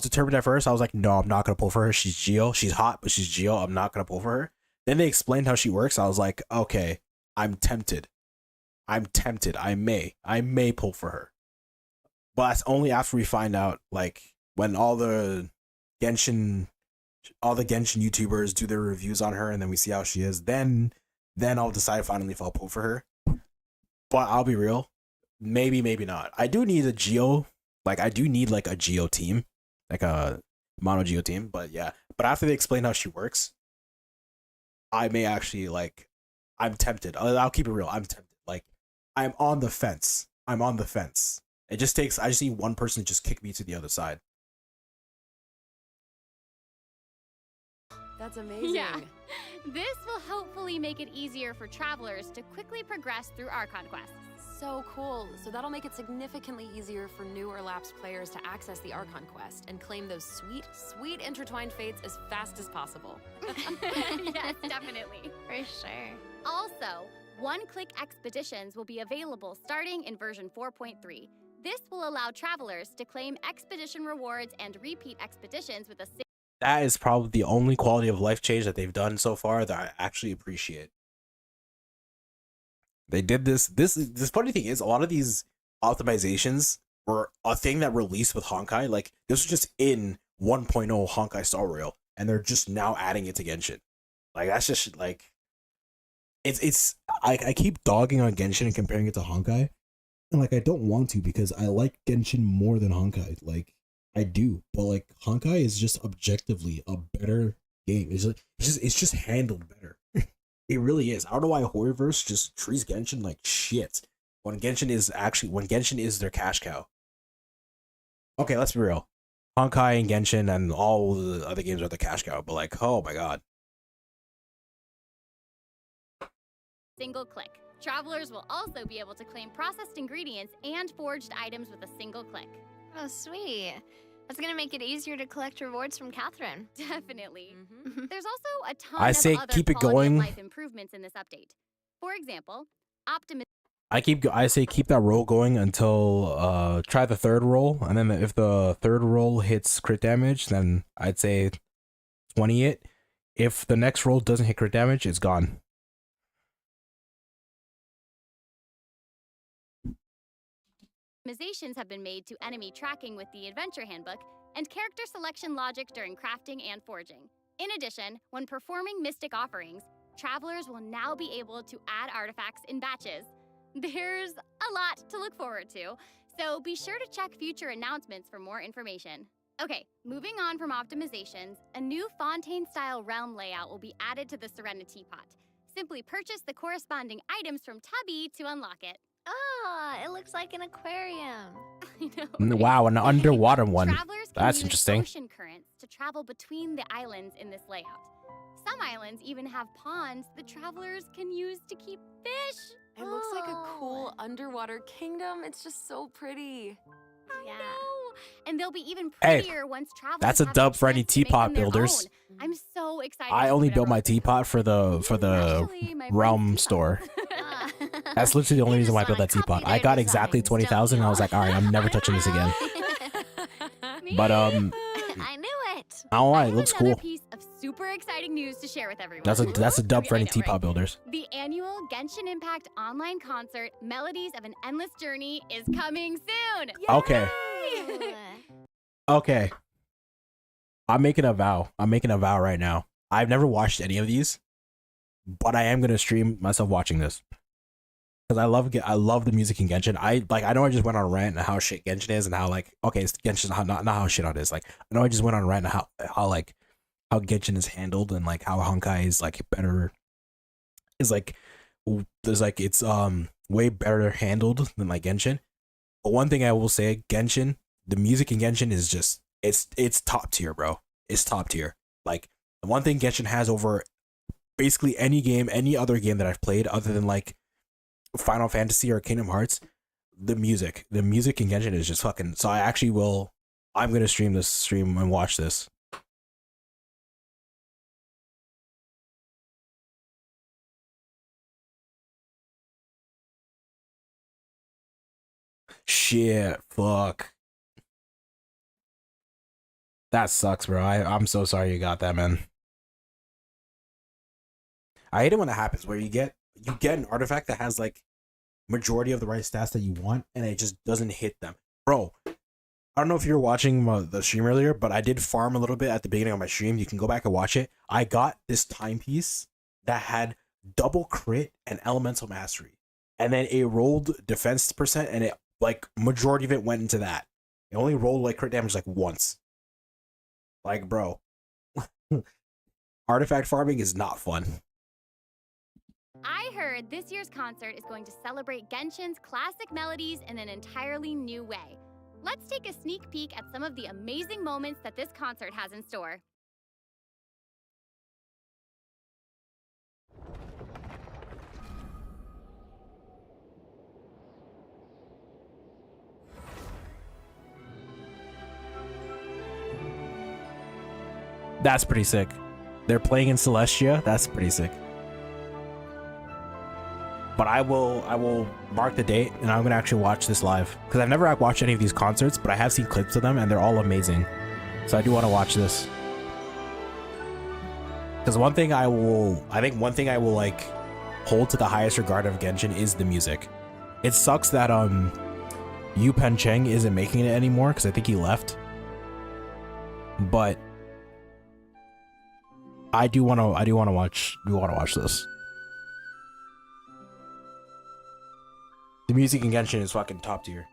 determined at first. I was like, no, I'm not gonna pull for her. She's Geo. She's hot, but she's Geo. I'm not gonna pull for her. Then they explained how she works. I was like, okay, I'm tempted. I'm tempted. I may pull for her. But that's only after we find out, like, when Genshin all the Genshin YouTubers do their reviews on her, and then we see how she is. Then I'll decide finally if I'll pull for her. But I'll be real, maybe not. I do need a Geo, like I do need like a Geo team, like a mono Geo team. But yeah, but after they explain how she works, I may actually like. I'm tempted. I'll keep it real. I'm tempted. Like I'm on the fence. I'm on the fence. It just takes. I just need one person to just kick me to the other side. That's amazing. Yeah. This will hopefully make it easier for travelers to quickly progress through Archon quests. So cool. So that'll make it significantly easier for new or lapsed players to access the Archon quest and claim those sweet, sweet intertwined fates as fast as possible. Yes, definitely. For sure. Also, one-click expeditions will be available starting in version 4.3. This will allow travelers to claim expedition rewards and repeat expeditions with a That is probably the only quality of life change that they've done so far that I actually appreciate. They did this. This funny thing is, a lot of these optimizations were a thing that released with Honkai. Like this was just in 1.0 Honkai Star Rail, and they're just now adding it to Genshin. Like that's just like it's. I keep dogging on Genshin and comparing it to Honkai, and like I don't want to because I like Genshin more than Honkai. Like I do, but like Honkai is just objectively a better game. It's just handled better. It really is. I don't know why Horrorverse just treats Genshin like shit when Genshin is their cash cow. Okay, let's be real. Honkai and Genshin and all the other games are the cash cow, but like, oh my god. single click. Travelers will also be able to claim processed ingredients and forged items with a single click. Oh, sweet. That's gonna make it easier to collect rewards from Catherine. Definitely. Mm-hmm. There's also a ton I of say other keep it quality going. of life improvements in this update. For example, I say keep that roll going until try the third roll, and then if the third roll hits crit damage, then I'd say 20 it. If the next roll doesn't hit crit damage, it's gone. optimizations have been made to enemy tracking with the Adventure Handbook and character selection logic during crafting and forging. In addition, when performing mystic offerings, travelers will now be able to add artifacts in batches. There's a lot to look forward to, so be sure to check future announcements for more information. Okay, moving on from optimizations, a new Fontaine-style realm layout will be added to the Serenity Pot. Simply purchase the corresponding items from Tubby to unlock it. Ah, it looks like an aquarium. I know, right? Wow, an underwater one. Travelers can That's use interesting. ocean currents to travel between the islands in this layout. Some islands even have ponds the travelers can use to keep fish. It looks like a cool Oh. underwater kingdom. It's just so pretty. I Yeah. know. And they'll be even Hey, prettier once travelers that's a have dub the for any chance to make teapot them their builders. own. I'm so excited. I to only see built my whatever- teapot for the Actually, my friend's realm teapot. store. Ah. That's literally the only You reason why I just built that wanna teapot. copy I their got exactly designs, 20,000 and I was like, all right, I'm never touching this again. But I knew it. I don't I lie, it have looks another cool. piece of super exciting news to share with everyone. That's a dub for I any know, teapot right? builders. The annual Genshin Impact online concert, Melodies of an Endless Journey, is coming soon. Okay. Ooh. Okay. I'm making a vow. I'm making a vow right now. I've never watched any of these, but I am gonna stream myself watching this because I love the music in Genshin. I know I just went on a rant on how shit Genshin is and how like okay, it's Genshin not how shit on it is. Like I know I just went on a rant on how Genshin is handled and like how Honkai is like better is like there's like it's way better handled than like Genshin. But one thing I will say, Genshin, the music in Genshin is just it's top tier, bro. It's top tier. Like the one thing Genshin has over basically any other game that I've played other than like Final Fantasy or Kingdom Hearts, the music in Genshin is just fucking. So I'm gonna stream and watch this. Shit, fuck. That sucks, bro. I'm so sorry you got that, man. I hate it when that happens, where you get an artifact that has like majority of the right stats that you want, and it just doesn't hit them, bro. I don't know if you were watching the stream earlier, but I did farm a little bit at the beginning of my stream. You can go back and watch it. I got this timepiece that had double crit and elemental mastery, and then it rolled defense percent, and it like majority of it went into that. It only rolled like crit damage like once. Like, bro, artifact farming is not fun. I heard this year's concert is going to celebrate Genshin's classic melodies in an entirely new way. Let's take a sneak peek at some of the amazing moments that this concert has in store. That's pretty sick. They're playing in Celestia. That's pretty sick. But I will mark the date, and I'm gonna actually watch this live, because I've never watched any of these concerts, but I have seen clips of them, and they're all amazing. So I do want to watch this. Because one thing I will like hold to the highest regard of Genshin is the music. It sucks that Yu Pen Cheng isn't making it anymore, because I think he left. But I do want to watch this. The music in Genshin is fucking top tier.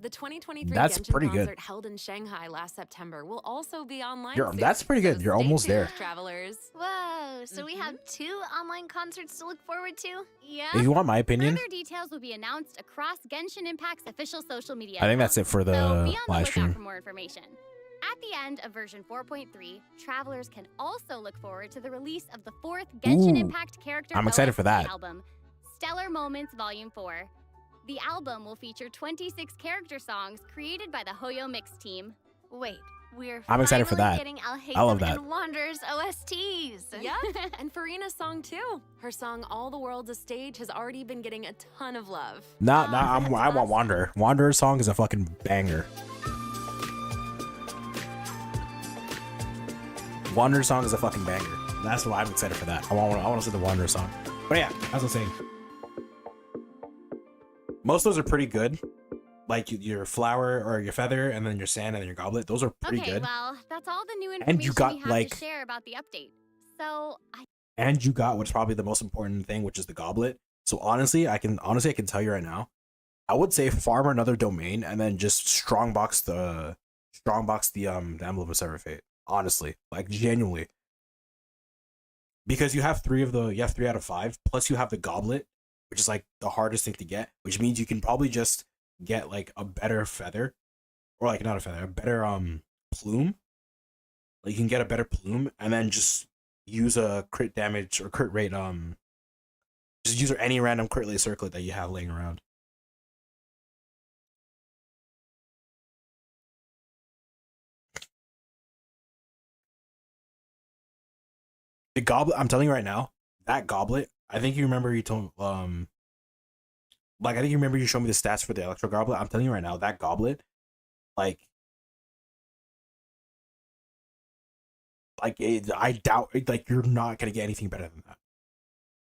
The 2023 That's Genshin pretty good. concert held in Shanghai last September will also be online soon. That's pretty good. So You're stay almost tuned, there. travelers. Whoa, so we have 2 online concerts to look forward to? Yeah. If you want my opinion, Further details will be announced across Genshin Impact's official social media. I think that's it for the so be on the live lookout stream. for more information. At the end of version 4.3, travelers can also look forward to the release of the 4th Genshin Ooh, Impact character I'm excited for OST that. album, Stellar Moments Volume 4. The album will feature 26 character songs created by the Hoyo Mix team. Wait, we're I'm excited for finally that. getting I love Alhazen that. and Wanderer's OSTs. Yep, and Farina's song too. Her song "All the World's a Stage" has already been getting a ton of love. I that's want awesome. Wanderer. Wanderer's song is a fucking banger. Wanderer's song is a fucking banger. That's why I'm excited for that. I want to see the Wanderer song. But yeah, as I was saying, most of those are pretty good. Like your flower or your feather, and then your sand, and then your goblet. Those are pretty Okay, good. well, that's all the new information And you got, we have like- to share about the update. So, And you got what's probably the most important thing, which is the goblet. So honestly, I can tell you right now, I would say farm another domain and then just strongbox the Emblem of Sever Fate. Honestly, like genuinely, because you have 3 out of 5, plus you have the goblet, which is like the hardest thing to get, which means you can probably just get like a better feather, or like not a feather, a better plume. Like you can get a better plume and then just use a crit damage or crit rate just use any random crit rate circlet that you have laying around. The goblet, I'm telling you right now, that goblet, I think you remember you told like I think you remember you showed me the stats for the electro goblet. I'm telling you right now, that goblet, like I doubt like you're not gonna get anything better than that.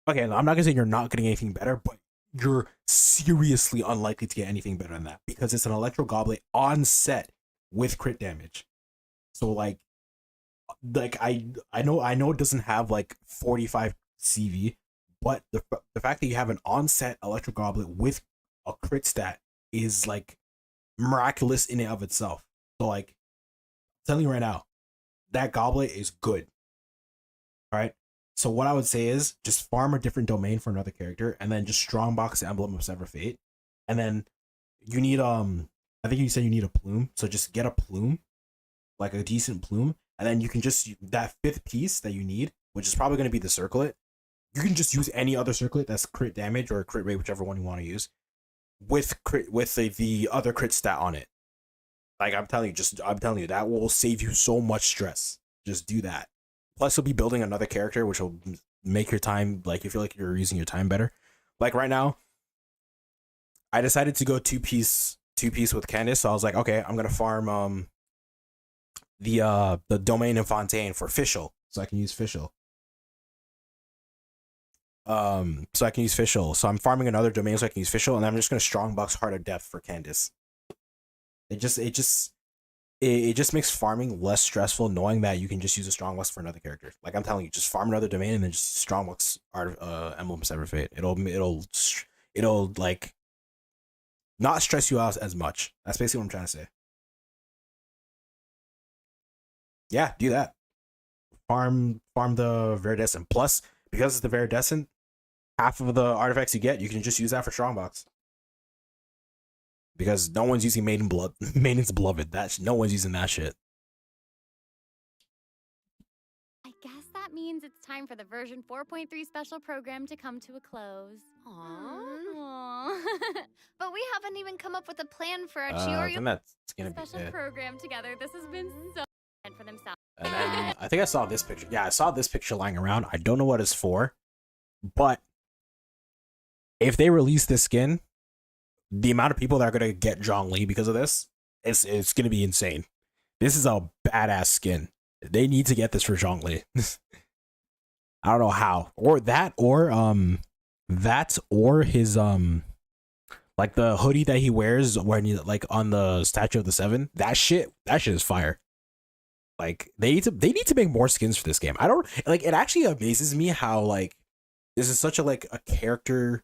Okay, I'm not gonna say you're not getting anything better, but you're seriously unlikely to get anything better than that, because it's an electro goblet on set with crit damage. So like I know it doesn't have like 45 CV, but the fact that you have an on-set electro goblet with a crit stat is like miraculous in and of itself. So like, I'm telling you right now, that goblet is good. All right. So what I would say is just farm a different domain for another character, and then just strongbox the Emblem of Sever Fate, and then you need I think you said you need a plume, so just get a plume, like a decent plume, and then you can just that 5th piece that you need, which is probably going to be the circlet. You can just use any other circlet that's crit damage or crit rate, whichever one you want to use, with the other crit stat on it. Like I'm telling you, that will save you so much stress. Just do that. Plus, you'll be building another character, which will make your time, like, you feel like you're using your time better. Like right now, I decided to go two piece with Candace. So I was like, okay, I'm gonna farm the domain in Fontaine for Fischl, so I can use Fischl. So I'm farming another domain so I can use Fischl, and I'm just gonna strongbox Heart of Depth for Candace. It just makes farming less stressful knowing that you can just use a strongbox for another character. Like I'm telling you, just farm another domain and then just strongbox Emblem of Severed Fate. It'll like not stress you out as much. That's basically what I'm trying to say. Yeah, do that. Farm the Viridescent. Plus, because it's the Viridescent, half of the artifacts you get, you can just use that for strongbox. Because no one's using Maiden's Beloved. No one's using that shit. I guess that means it's time for the version 4.3 special program to come to a close. Aww. But we haven't even come up with a plan for our Then Chioryu that's gonna be Special it. program together. This has been so fun for themselves. And then I think I saw this picture. Yeah, I saw this picture lying around. I don't know what it's for, but if they release this skin, the amount of people that are gonna get Zhongli because of this, it's gonna be insane. This is a badass skin. They need to get this for Zhongli. I don't know how, or his like the hoodie that he wears when you like on the Statue of the Seven. That shit is fire. Like they need to make more skins for this game. I don't like it. Actually amazes me how like this is such a character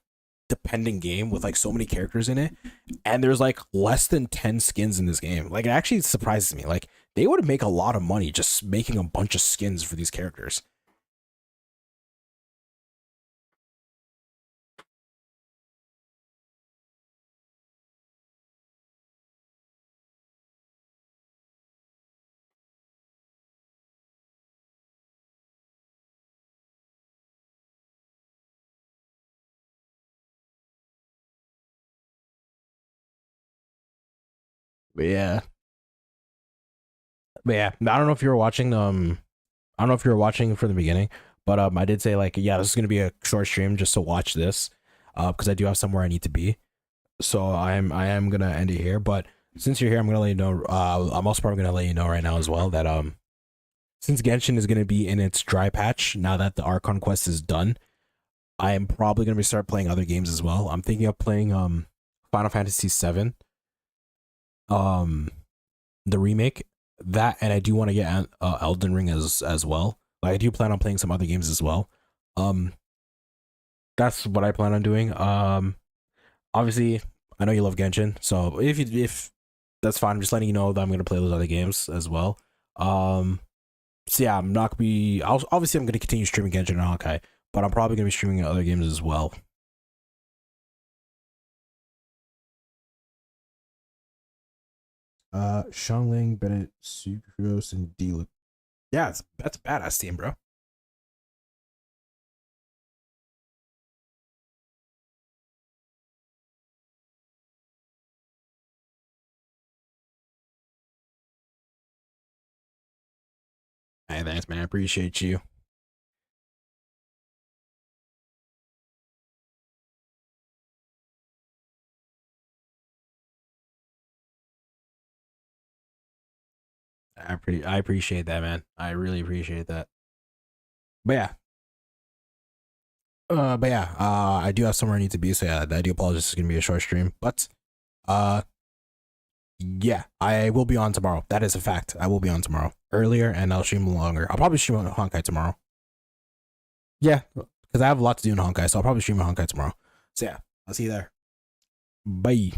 dependent game with like so many characters in it, and there's like less than 10 skins in this game. Like it actually surprises me. Like they would make a lot of money just making a bunch of skins for these characters. But yeah. I don't know if you were watching I don't know if you were watching from the beginning, but I did say like, yeah, this is gonna be a short stream just to watch this. Because I do have somewhere I need to be. So I am gonna end it here. But since you're here, I'm gonna let you know, I'm also probably gonna let you know right now as well that since Genshin is gonna be in its dry patch now that the Archon quest is done, I am probably gonna start playing other games as well. I'm thinking of playing Final Fantasy VII. The remake, that, and I do want to get Elden Ring as well. Like I do plan on playing some other games as well. That's what I plan on doing. Obviously I know you love Genshin, so if that's fine, I'm just letting you know that I'm gonna play those other games as well. So yeah, I'm gonna continue streaming Genshin and Honkai, but I'm probably gonna be streaming other games as well. Xiangling, Bennett, Sucrose, and D-Look. Yeah, that's a badass team, bro. Hey, thanks, man. I appreciate you. I appreciate that, man. I really appreciate that. But yeah. I do have somewhere I need to be, so yeah, I do apologize. It's gonna be a short stream. But yeah, I will be on tomorrow. That is a fact. I will be on tomorrow. Earlier, and I'll stream longer. I'll probably stream on Honkai tomorrow. Yeah, because I have a lot to do in Honkai, so I'll probably stream on Honkai tomorrow. So yeah, I'll see you there. Bye.